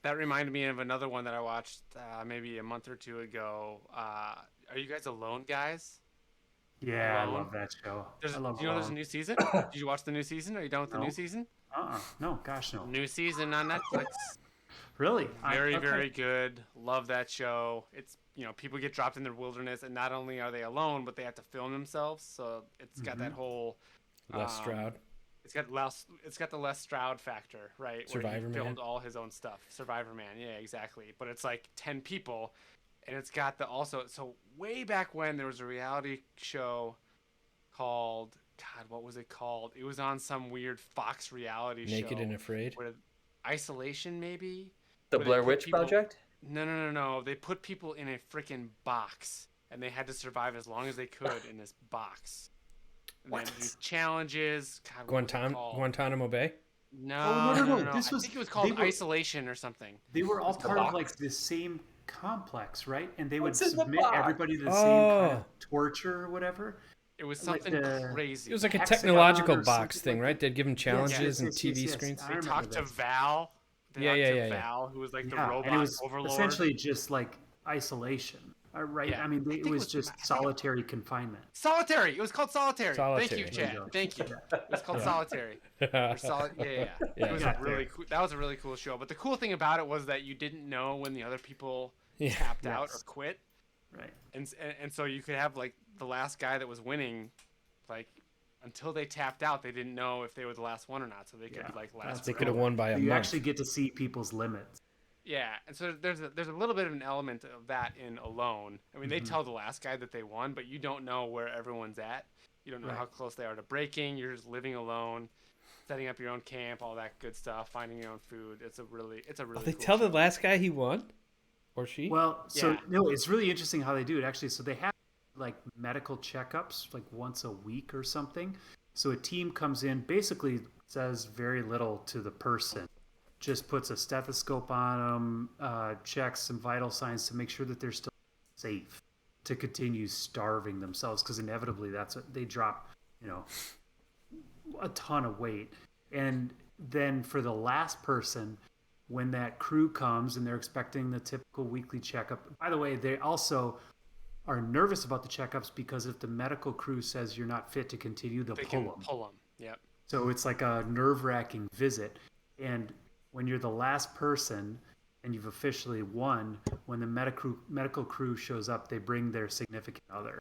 That reminded me of another one that I watched maybe a month or two ago. Are you guys alone, guys? Yeah, Alone? I love that show. There's, I love do you know there's a Alone. new season? Did you watch the new season? Are you done with the No. new season? No, gosh no. New season on Netflix. Really? Very, Okay. very good. Love that show. It's, people get dropped in the wilderness, and not only are they alone, but they have to film themselves. So it's got that whole Les Stroud. It's got the Les Stroud factor, right? Where Survivor he filmed Man. all his own stuff. Survivor Man, yeah, exactly. But it's like 10 people, and it's got so way back when there was a reality show called, God, what was it called? It was on some weird Fox reality show. Naked and Afraid. Where Isolation, maybe? The Where they Blair put Witch people- Project? No. They put people in a freaking box, and they had to survive as long as they could in this box. And What? then do challenges. God, what was it called? Guantanamo Bay. No, no. I think it was called Isolation or something. They were all Just a part of box. like the same complex, right? And they would What's in the submit box? everybody to the same kind Oh. of torture or whatever. It was Like something the- crazy. It was like a Hexagon technological or box something thing, like right? They'd give him challenges and TV yes. screens. I They remember talked to this. Val. Yeah. Val, who was like the Yeah, robot and it was overlord. essentially just just isolation, right? Yeah. I mean, I it think it was was- just I think it- solitary confinement. Solitary. It was called Solitary. Thank you, Solitary. There you Chad. go. Thank you. It was called Solitary. Or Yeah. Yeah. Yeah. It was Got a really there. cool. That was a really cool show. But the cool thing about it was that you didn't know when the other people Yeah. tapped out or Yes. quit, Right. and so you could have like the last guy that was winning, like until they tapped out, they didn't know if they were the last one or not. So they could Yeah, like that's last. They forever. could have won by a You month. actually get to see people's limits. Yeah, and so there's a little bit of an element of that in Alone. I mean, they tell the last guy that they won, but you don't know where everyone's at. You don't know Right. how close they are to breaking. You're just living alone, setting up your own camp, all that good stuff, finding your own food. It's a really They cool tell show. the last guy he won. Or she? Well, so Yeah. no, it's really interesting how they do it actually. So they have like medical checkups like once a week or something. So a team comes in, basically says very little to the person, just puts a stethoscope on them, checks some vital signs to make sure that they're still safe to continue starving themselves because inevitably that's what they drop, you know, a ton of weight. And then for the last person, when that crew comes and they're expecting the typical weekly checkup, by the way, they also are nervous about the checkups because if the medical crew says you're not fit to continue, they'll They pull can them. pull them. Yep. So it's like a nerve wracking visit. And when you're the last person and you've officially won, when the medical crew shows up, they bring their significant other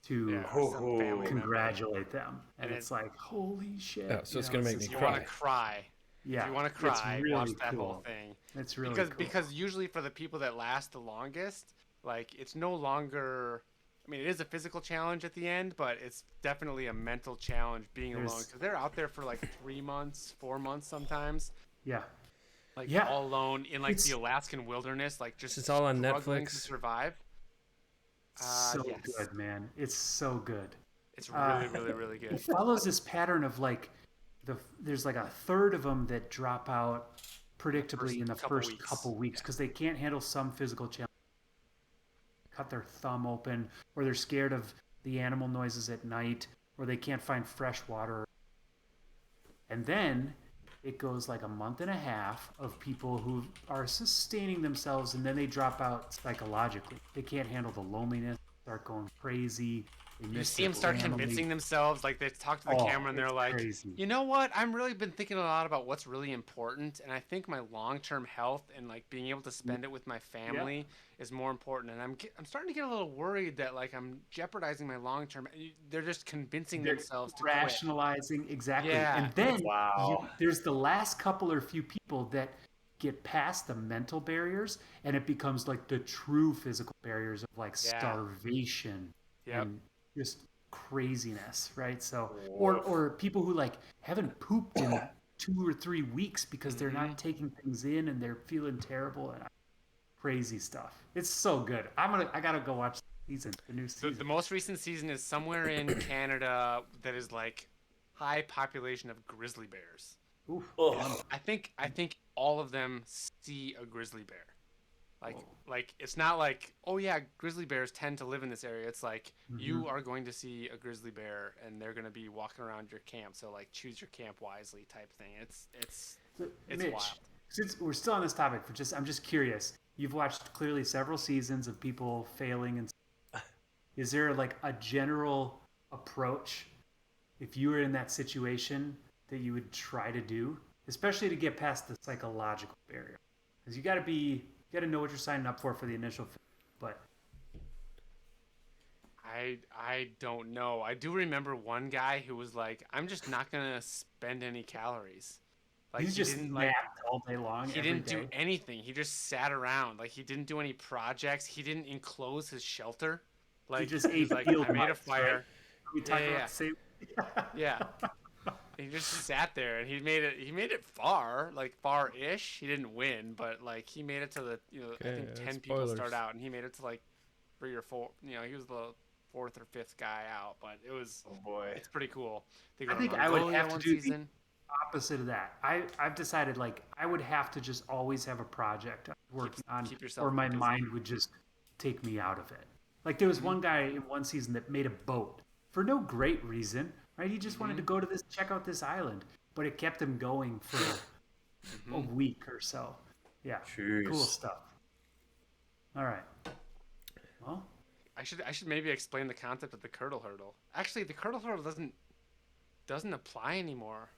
to Yeah. Or some family member. congratulate them. And And it's like, holy shit. Oh, so it's going to make me You cry. want to cry. Yeah. If you want to it's cry, really watch that cool. whole thing. It's really cool. Because usually for the people that last the longest, like it's no longer. I mean, it is a physical challenge at the end, but it's definitely a mental challenge being alone because they're out there for like 3 months, 4 months sometimes. Yeah. Like Yeah. all alone in like the Alaskan wilderness, like just It's all on struggling Netflix. to survive. So Yes. good, man. It's so good. It's really, really, really It good. follows this pattern of like there's like a third of them that drop out predictably in the first couple weeks because they can't handle some physical challenge. Cut their thumb open, or they're scared of the animal noises at night, or they can't find fresh water. And then it goes like a month and a half of people who are sustaining themselves, and then they drop out psychologically. They can't handle the loneliness, start going crazy. You see them start convincing themselves, like they talk to the camera and they're like, crazy. you know what? I'm really been thinking a lot about what's really important, and I think my long-term health and like being able to spend it with my family is more important. And I'm starting to get a little worried that like I'm jeopardizing my long-term. They're just convincing themselves to rationalizing quit. exactly. Yeah. And then there's the last couple or few people that get past the mental barriers, and it becomes like the true physical barriers of like starvation and just craziness, right? So or people who like haven't pooped in 2 or 3 weeks because they're not taking things in and they're feeling terrible and crazy stuff. It's so good. I gotta go watch the new season. The most recent season is somewhere in Canada that is like high population of grizzly bears. Oof. I think all of them see a grizzly bear. Like it's not like, oh yeah, grizzly bears tend to live in this area. It's like you are going to see a grizzly bear and they're going to be walking around your camp. So like choose your camp wisely type thing. It's Mitch, wild. Since we're still on this topic, I'm just curious. You've watched clearly several seasons of people failing, and is there like a general approach if you were in that situation that you would try to do, especially to get past the psychological barrier? Because you got to know what you're signing up for the initial film. But I don't know. I do remember one guy who was like, I'm just not gonna spend any calories. Like he just napped all day long. He didn't do anything. He just sat around. Like he didn't do any projects. He didn't enclose his shelter. Like he just ate like I made a fire. Right? Yeah. He just sat there and he made it far, like far-ish. He didn't win, but like he made it to the, I think 10 people start out and he made it to like 3 or 4, he was the 4th or 5th guy out, but it was, it's pretty cool. I think I would have to do the opposite of that. I've decided like I would have to just always have a project I'm working on, or my mind would just take me out of it. Like there was one guy in one season that made a boat for no great reason, right? He just wanted to go to check out this island, but it kept him going for a week or so. Yeah, cool stuff. All right. Well, I should maybe explain the concept of the curdle hurdle. Actually, the curdle hurdle doesn't apply anymore.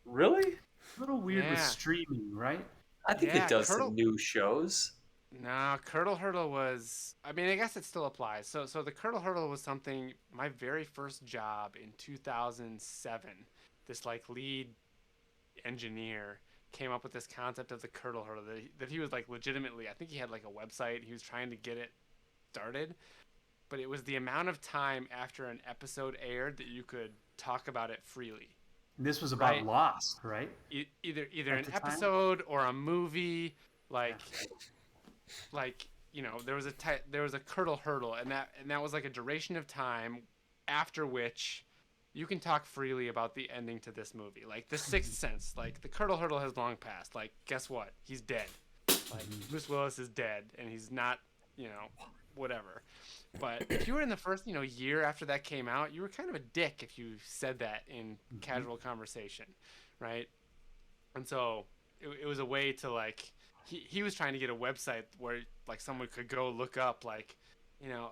Really? A little weird with streaming, right? I think it does some new shows. No, curdle hurdle was. I mean, I guess it still applies. So the curdle hurdle was something. My very first job in 2007. This like lead engineer came up with this concept of the curdle hurdle that he was like legitimately. I think he had like a website. He was trying to get it started, but it was the amount of time after an episode aired that you could talk about it freely. And this was about Lost, right? Either an episode or a movie, like there was a curdle hurdle, and that was like a duration of time after which you can talk freely about the ending to this movie. Like The Sixth Sense, like the curdle hurdle has long passed. Like, guess what? He's dead. Like, Bruce Willis is dead, and he's not, whatever. But if you were in the first, year after that came out, you were kind of a dick if you said that in casual conversation, right? And so it was a way to, like, he was trying to get a website where, like, someone could go look up, like,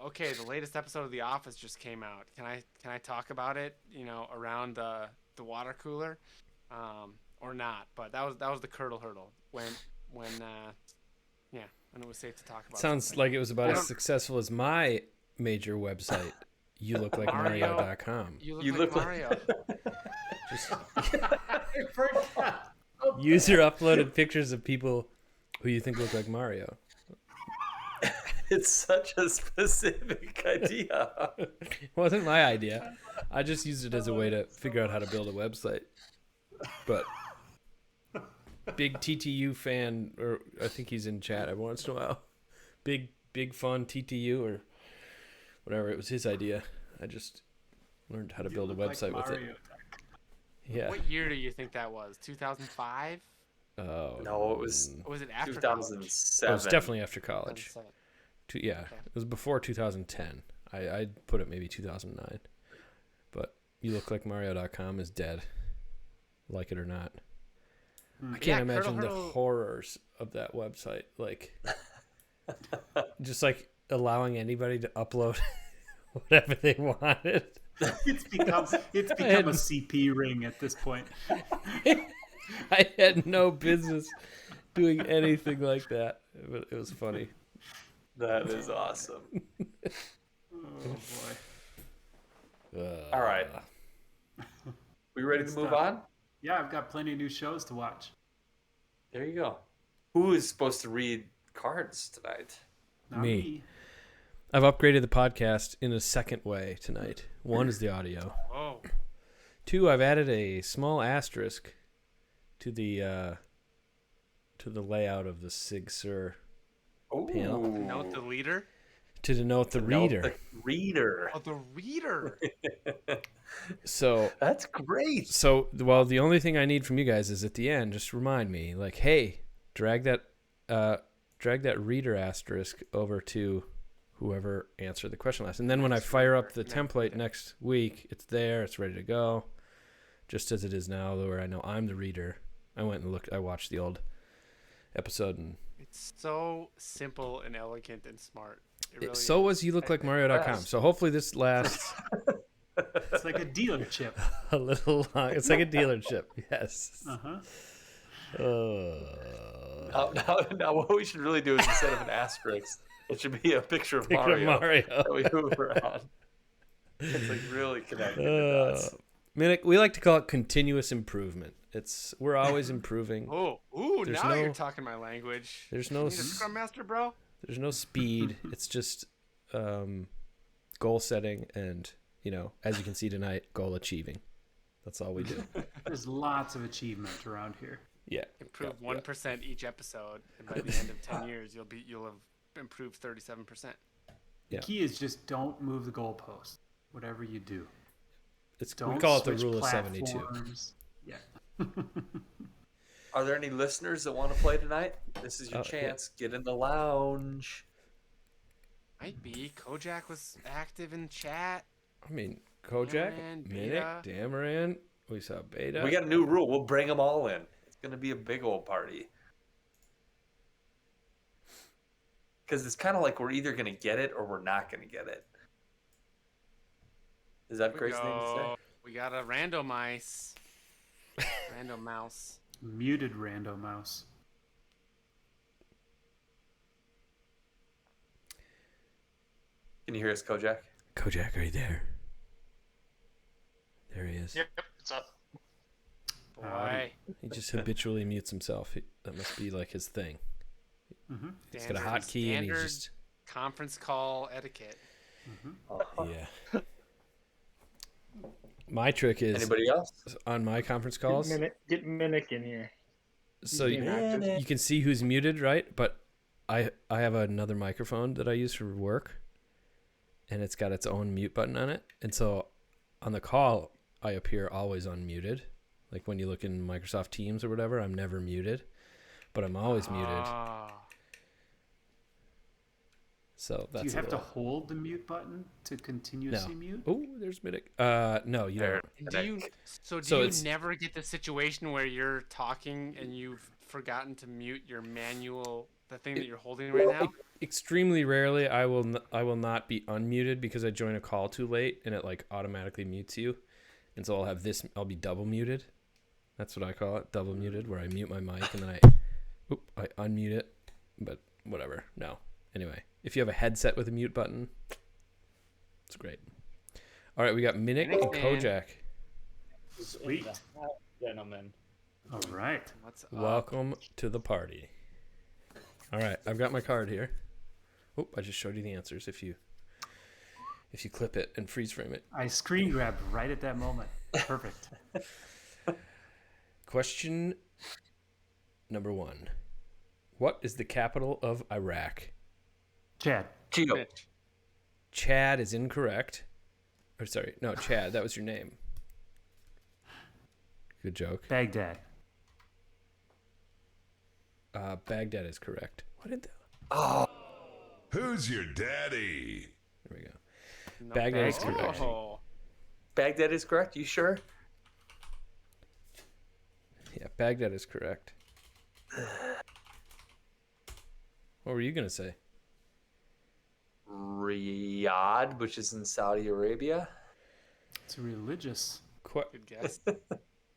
okay, the latest episode of The Office just came out. Can I talk about it, around the water cooler, or not? But that was the curdle hurdle when it was safe to talk about. Sounds something. like it was about as successful as my major website, YouLookLikeMario.com. You look like Mario. Just I forgot. user uploaded pictures of people who you think look like Mario. It's such a specific idea. It wasn't my idea. I just used it as a way to figure out how to build a website. But big TTU fan, or I think he's in chat every once in a while. Big fun TTU or whatever. It was his idea. I just learned how to build a website with it. Yeah. What year do you think that was? 2005? Oh No, it was. Or was it after 2007. it was definitely after college. 2007? Yeah, Okay. it was before 2010. I'd put it maybe 2009. But YouLookLikeMario.com is dead. Like it or not. I can't imagine the horrors of that website. Like, just like allowing anybody to upload whatever they wanted. It's become a CP ring at this point. I had no business doing anything like that, but it was funny. That is awesome. Oh boy. All right. We ready to move on? Yeah, I've got plenty of new shows to watch. There you go. Who is supposed to read cards tonight? Not Me. I've upgraded the podcast in a second way tonight. One is the audio. Oh. 2, I've added a small asterisk to the layout of the Sig Sur panel Note the leader? to denote the reader. The reader. Oh, the reader. So That's great. So, well, the only thing I need from you guys is at the end, just remind me, like, hey, drag that reader asterisk over to whoever answered the question last. And then when I fire up the template next week, it's there, it's ready to go, just as it is now, where I know I'm the reader. I went and I watched the old episode, and It's so simple and elegant and smart. It really so is. was YouLookLikeMario.com. So hopefully this lasts It's like a dealership. a little long. It's like a dealership, yes. Uh-huh. Now, what we should really do is instead of an asterisk, it should be a picture of Mario. Mario. That we move around. It's like really connecting the dots. We like to call it continuous improvement. We're always improving. Now no- you're talking my language. There's You no need a Scrum Master, bro? there's no speed. It's just goal setting and, as you can see tonight, goal achieving. That's all we do. There's lots of achievement around here. Yeah. Improve Yeah. 1% each episode, and by the end of 10 years, you'll have improved 37%. The Yeah. key is just don't move the goalpost. Whatever you do, We don't call it the switch rule of 72. platforms. Yeah. Are there any listeners that want to play tonight? This is your Yeah. chance. Get in the lounge. Might be. Kojak was active in chat. I mean, Kojak, Dameron, Minnick, Beta. Dameron, we saw Beta. We got a new rule. We'll bring them all in. It's going to be a big old party. Because it's kind of like we're either going to get it or we're not going to get it. Is that a crazy thing to say? We got a rando mice. Rando mouse. Muted rando mouse. Can you hear us, Kojak? Kojak, are you there? There he is. Yep, it's up. Boy. He just habitually mutes himself. That must be like his thing. Mm-hmm. He's got a hotkey and he's just... Conference call etiquette. Yeah. My trick is Anybody else? on my conference calls. Get Minnick in here. So He's being active. you can see who's muted, right? But I have another microphone that I use for work, and it's got its own mute button on it. And so on the call, I appear always unmuted. Like when you look in Microsoft Teams or whatever, I'm never muted, but I'm always muted. So that's Do you have to hold the mute button to continuously mute? Oh, there's Midic. No, you don't. Do you never get the situation where you're talking and you've forgotten to mute your manual, the thing that you're holding right now? Extremely rarely, I will not be unmuted because I join a call too late and it like automatically mutes you, and so I'll be double muted. That's what I call it, double muted, where I mute my mic and then I unmute it. But whatever. No. Anyway, if you have a headset with a mute button, it's great. All right, we got Minik and Kojak. Sweet. Gentlemen. All right. Welcome to the party. All right, I've got my card here. Oh, I just showed you the answers. If you clip it and freeze frame it. I screen grabbed right at that moment. Perfect. Question number 1. What is the capital of Iraq? Chad. Geo. Chad is incorrect. Or sorry, no, Chad, that was your name. Good joke. Baghdad. Baghdad is correct. What did that? Oh. Who's your daddy? There we go. Baghdad is correct. Baghdad is correct? You sure? Yeah, Baghdad is correct. What were you going to say? Riyadh, which is in Saudi Arabia. It's religious. Good guess.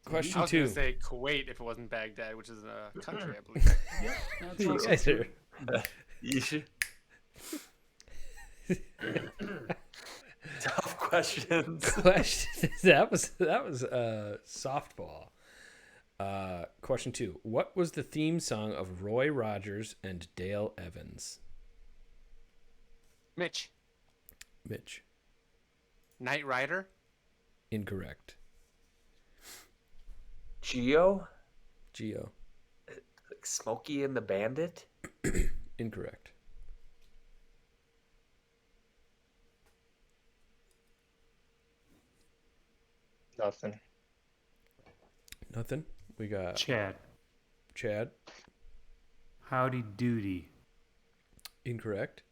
Question I was 2. going to say Kuwait if it wasn't Baghdad, which is a country, I believe. Yeah, that's You guys are... You should. Tough questions. That was softball. Question 2. What was the theme song of Roy Rogers and Dale Evans? Mitch. Knight Rider. Incorrect. Geo. Like Smokey and the Bandit. Incorrect. Nothing. We got Chad. Howdy Doody. Incorrect.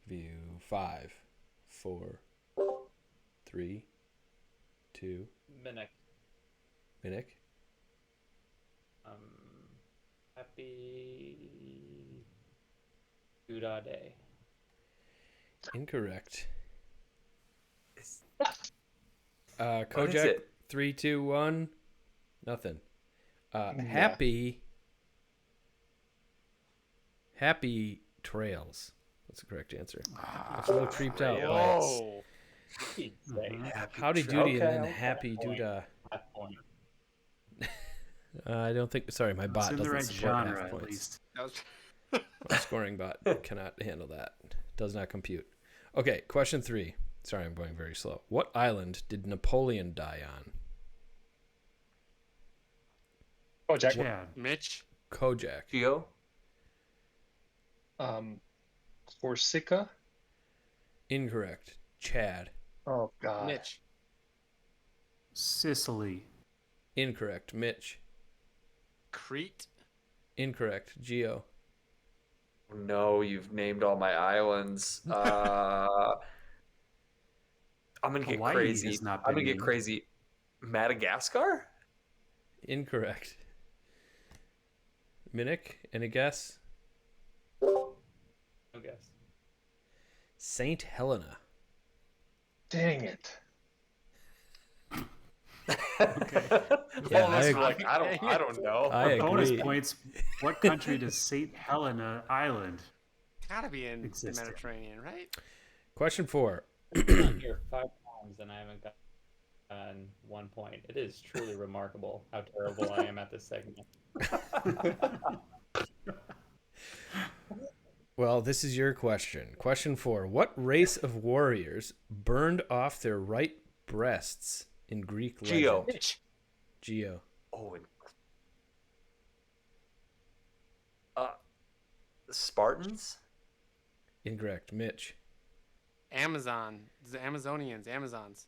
View 5, 4, 3, 2. Minik. Happy Gouda Day. Incorrect. What is Kojak. it? 3, 2, 1. Nothing. Happy Trails. That's the correct answer. I was a little creeped out. Whoa. Howdy Doody and then Happy Doodah. I don't think. Sorry, my bot It's in the doesn't right support genre, half at points. least. My scoring bot cannot handle that. Does not compute. Okay, question 3. Sorry, I'm going very slow. What island did Napoleon die on? Chad. Mitch. Kojak. Geo. Corsica. Incorrect. Chad. Oh God. Mitch. Sicily. Incorrect. Mitch. Crete. Incorrect. Geo. No, you've named all my islands. I'm gonna get Hawaii crazy. has not I'm been gonna get named. crazy. Madagascar? Incorrect. Minik, any guess? No guess. Saint Helena. Dang it. Yeah, I Like, I don't know. I Bonus agree. points. What country does St. Helena Island? Gotta be in the Existed. Mediterranean, right? Question 4. I've been here 5 times and I haven't gotten 1 point. It is truly remarkable how terrible I am at this segment. Well, this is your question. Question 4. What race of warriors burned off their right breasts in Greek legend? Geo. Mitch. Geo. Oh, The Spartans? Incorrect. Mitch. Amazon. The Amazonians. Amazons.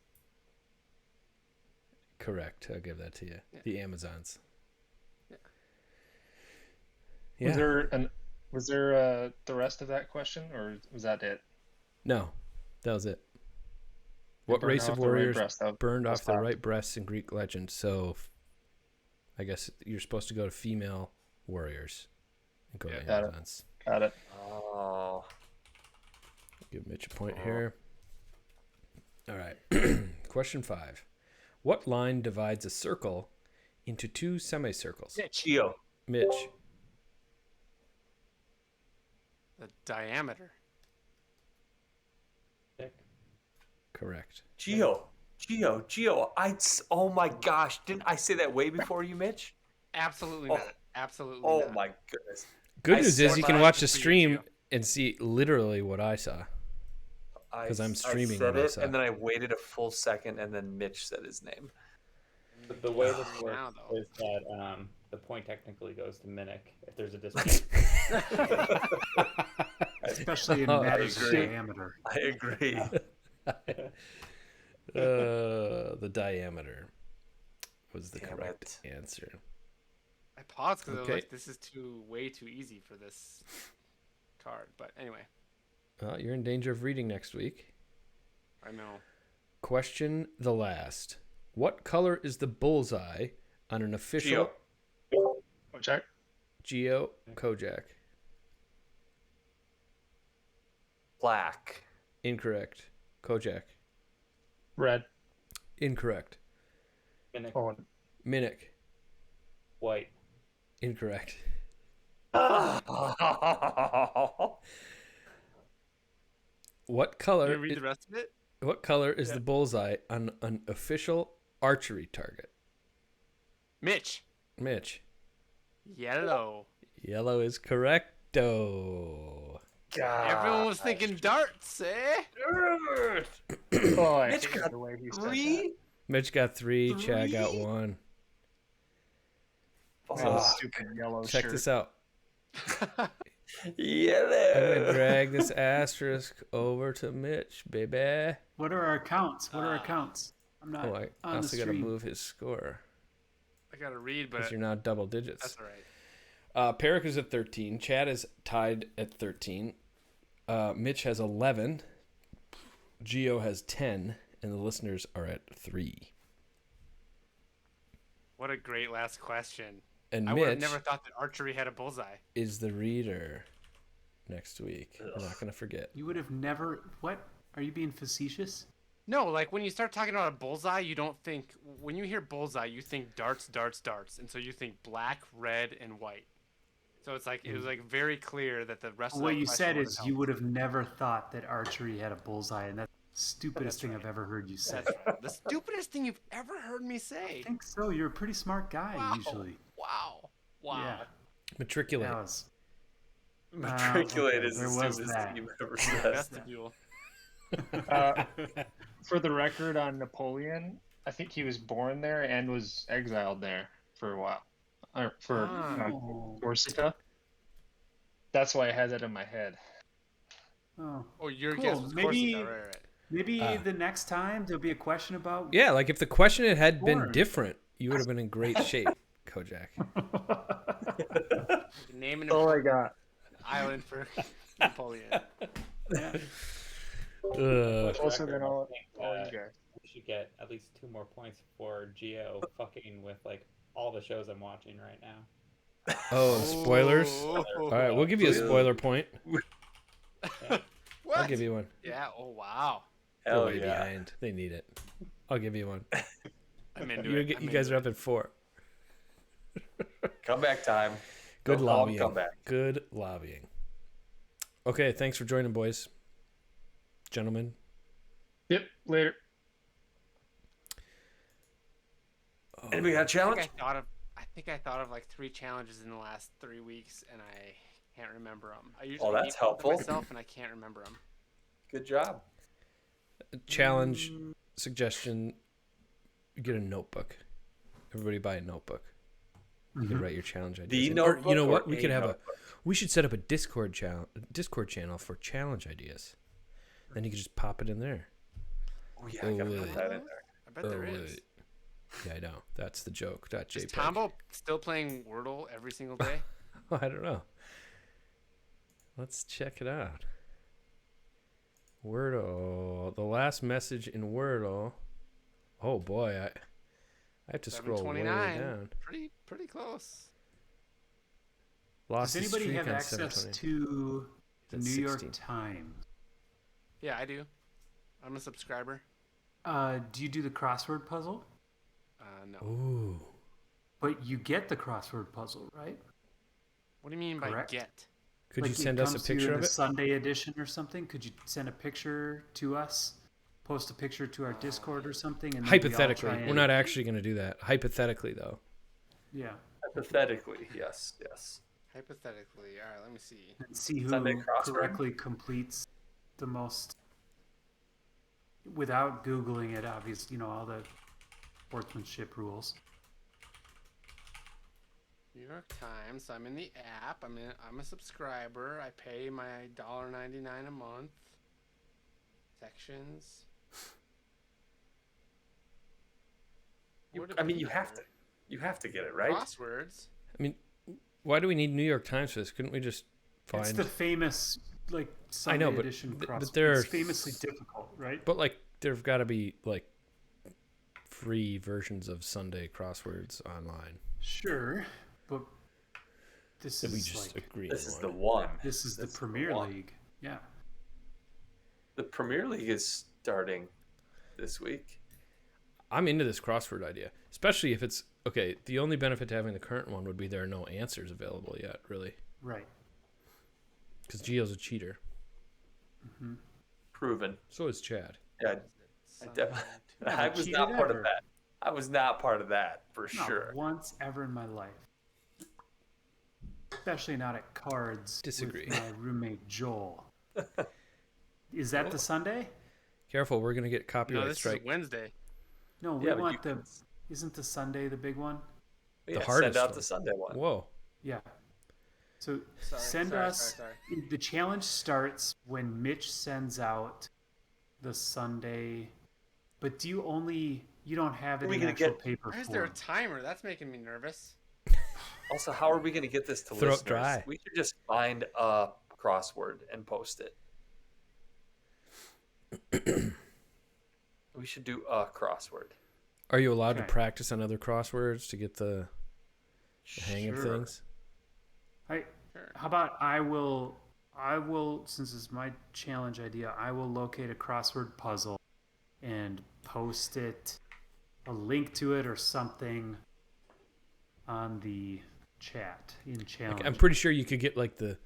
Correct. I'll give that to you. Yeah. The Amazons. Yeah. Yeah. Was there the rest of that question, or was that it? No, that was it. What Burned race of off the right warriors breast, that burned was off the hot. right breasts in Greek legend? So, I guess you're supposed to go to female warriors and go to Got it. Amazons. Got it. Oh. Give Mitch a point here. All right. Question 5. What line divides a circle into two semicircles? Geo. Mitch. The diameter. Thick. Correct. Geo. Oh my gosh. Didn't I say that way before you, Mitch? Absolutely Oh. not. Absolutely Oh not. my goodness. Good I news is said you can that watch the just for you, stream Gio. and see literally what I saw. 'Cause I'm streaming I said what I it, saw. and then I waited a full second, and then Mitch said his name. But the way this Now, works though. is that the point technically goes to Minnick if there's a dispute. Especially in I matters of agree. diameter. I agree. The diameter was the Damn correct answer. I paused because I was Okay. like, this is way too easy for this card. But anyway, Well, you're in danger of reading next week. I know. Question the last. What color is the bullseye on an official Check. Geo Kojak? Black. Incorrect. Kojak. Red. Incorrect. Minnick, Oh, Minnick. white. Incorrect. What Can color? you read the rest of it? What color is the bullseye on an official archery target? Mitch. Mitch. Yellow. Yellow is correcto. God. Everyone was thinking darts, eh? oh I Mitch hate got the way he said 3? Mitch got 3. Chad got 1. that. Oh, That stupid yellow Check shirt. this out. I'm yellow. gonna drag this asterisk over to Mitch, baby. What are our counts? What are our counts? I'm not Oh, I on the also gotta stream. move his score I gotta read, because but you're now double digits. that's all right. Peric is at 13. Chad is tied at 13. Mitch has 11. Geo has 10, and the listeners are at 3. What a great last question. And I would have Mitch never thought that archery had a bullseye. is the reader next week. We're not gonna forget. You would have never. What? Are you being facetious? No, like when you start talking about a bullseye, you don't think, when you hear bullseye, you think darts, darts, darts. And so you think black, red, and white. So it's like, it was like very clear that the rest of What the you question said would've is helped. you would have never thought that archery had a bullseye, and that's the stupidest thing right. I've ever heard you say. That's right. The stupidest thing you've ever heard me say. I think so. You're a pretty smart guy Wow. usually. Wow. Wow. Yeah. Matriculate. That was. Matriculate okay, is the there was stupidest that. thing you've ever said. Vestibule. For the record on Napoleon, I think he was born there and was exiled there for a while. Or for Corsica. That's why I had that in my head. Oh. Oh, your Cool. guess was Maybe- Corsica. Right. Maybe the next time there'll be a question about. Yeah, like if the question had been Born. different, you would have been in great shape, Kojak. Name an Oh my god. island for Napoleon. Yeah. Closer than all think, you guys. we should get at least 2 more points for Geo fucking with like all the shows I'm watching right now. Oh, spoilers. Oh. All right, we'll give you a spoiler point. What? I'll give you one. Yeah. Oh wow. They're Hell way yeah. behind. They need it. I'll give you one. I'm into You, it. I'm you guys into are up at 4. Comeback time. Good Go home, lobbying. come back. Good lobbying. Okay, thanks for joining, boys. Gentlemen. Yep, later. Anybody got a I challenge? think I thought of like 3 challenges in the last 3 weeks, and I can't remember them. I usually that's keep them to helpful. myself, and I can't remember them. Good job. Challenge, suggestion, get a notebook. Everybody buy a notebook. You can write your challenge ideas. The in. notebook Or, you know or what? We a could have notebook? We should set up a Discord channel for challenge ideas. Then you can just pop it in there. Oh yeah, I gotta put that in there. I bet there is. Yeah, I know. That's the joke. Is Tombo still playing Wordle every single day? I don't know. Let's check it out. Wordle. The last message in Wordle. Oh boy, I have to scroll way down. Pretty close. Lost Does anybody streak have on access 720. to the That's New York 16. Times? Yeah, I do. I'm a subscriber. Do you do the crossword puzzle? No. Ooh. But you get the crossword puzzle, right? What do you mean Correct. by get? Could Like you send us a comes to you picture in of the it? Sunday edition or something? Could you send a picture to us? Post a picture to our Discord or something? And then we all Hypothetically. try We're and- not actually going to do that. Hypothetically, though. Yeah. Hypothetically, yes. Hypothetically. All right, let me see. And see who Sunday crossword? correctly completes the most without Googling it, obviously, all the sportsmanship rules. New York Times. I'm in the app. I'm a subscriber. I pay my $1.99 a month. Sections. You have to get it right. Crosswords. I mean, why do we need New York Times for this? Couldn't we just find... It's the famous Sunday know, but edition but crossword. there are- It's famously difficult, right? But there've got to be free versions of Sunday crosswords online. Sure, but this That we is just agree This is on. the one. this is the This is the Premier one. League. Yeah. The Premier League is starting this week. I'm into this crossword idea, especially if it's okay. The only benefit to having the current one would be there are no answers available yet, really, Right. because Gio's a cheater. Proven. So is Chad. Yeah, I definitely. Never I was cheated not part ever. of that. I was not part of that for Not sure. once ever in my life. Especially not at cards. Disagree. With my roommate Joel. Is that the Sunday? Careful, we're gonna get No, copyright this strike. is Wednesday. No, we Yeah, but want you the. can- Isn't the Sunday the big one? Yeah, hardest send out one. the Sunday one. Whoa. Yeah. So Sorry, send sorry, us. sorry. The challenge starts when Mitch sends out the Sunday. But you don't have it Are we in gonna actual get- paper Why is there a form. timer? That's making me nervous. Also, how are we going to get this to Throat listeners? dry. We should just find a crossword and post it. We should do a crossword. Are you allowed to Okay. practice on other crosswords to get the hang of Sure. things? How about I will since it's my challenge idea, I will locate a crossword puzzle and post it, a link to it or something on the chat in challenge. I'm pretty sure you could get the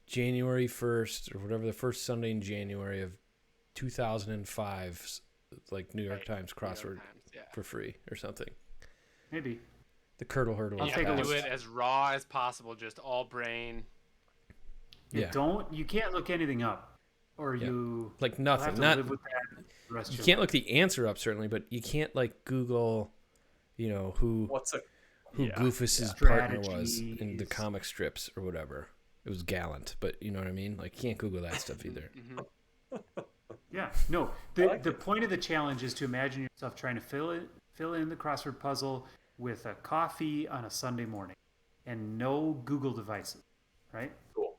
January 1st or whatever, the first Sunday in January of 2005's New York Times crossword Yeah. for free or something. Maybe. The Curdle Hurdle. I'll is take a fast. Do it as raw as possible, just all brain. Yeah. You can't look anything up, or Yeah. you'll Nothing. have to Not live with that the rest of you your can't life. look the answer up certainly, but you can't Google, who What's a who Goofus's yeah. partner was in the Strategies. comic strips or whatever. It was Gallant, but you know what I mean? You can't Google that stuff either. Yeah, no. The point of the challenge is to imagine yourself trying to fill in the crossword puzzle with a coffee on a Sunday morning, and no Google devices, right? cool?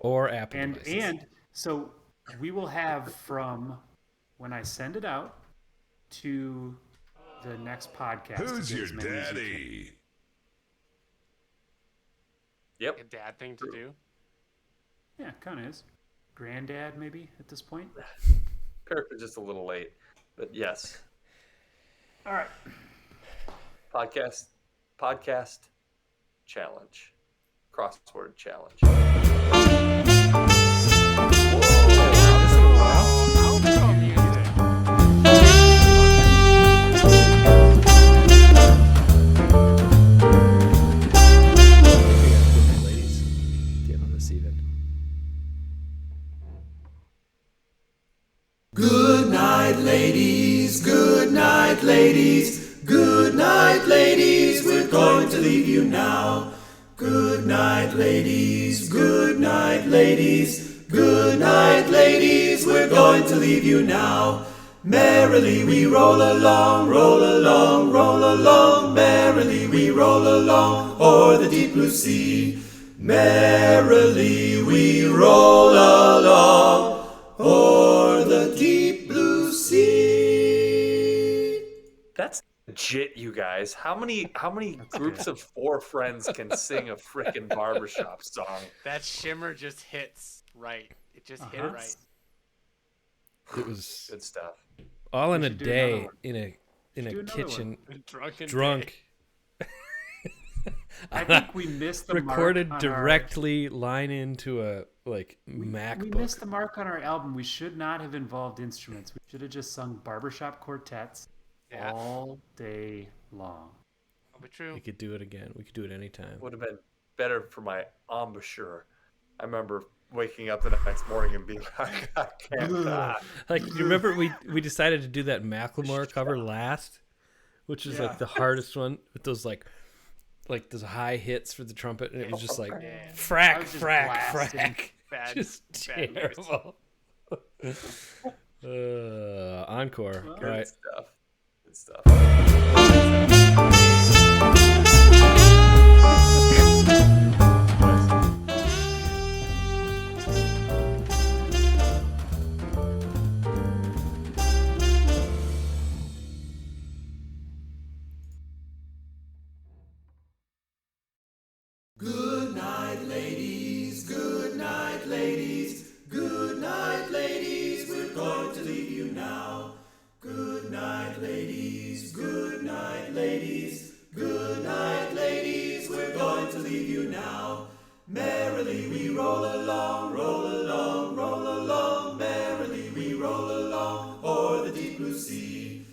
Or Apple And devices. and so we will have from when I send it out to the next podcast. Who's to get your as many as you can. daddy? Yep. A dad thing to do. Yeah, kind of is. Granddad, maybe at this point. Kirk is just a little late, but yes. All right. Podcast challenge. Crossword challenge. Outro music. Ladies, at the end of this even. Good night, ladies. Good night, ladies. Good night, ladies. We're going to leave you now. Good night, ladies. Good night, ladies. Good night, ladies. We're going to leave you now. Merrily we roll along, roll along, roll along. Merrily we roll along o'er the deep blue sea. Merrily we roll along o'er the deep blue sea. That's legit, you guys. How many groups of 4 friends can sing a frickin' barbershop song? That shimmer just hits right. It just hit right. It was Good stuff. all in a should do day another in a kitchen, Drunk. I think we missed the recorded mark on directly line into a MacBook. We missed the mark on our album. We should not have involved instruments. We should have just sung barbershop quartets all day long. That'll be true. We could do it again. We could do it anytime. Would have been better for my embouchure. I remember waking up the next morning and being like, I can't. Like, you remember we decided to do that Macklemore cover last, which is like the hardest one with those like those high hits for the trumpet, and it was just like frack, frack. Just terrible. Encore. All right. Good stuff. Good night, ladies. Good night, ladies. Good night, ladies. We're going to leave you now. Good night, ladies. Good night, ladies. Good night, ladies. We're going to leave you now. Merrily we roll along, roll along, roll along. Merrily we roll along o'er the deep blue sea.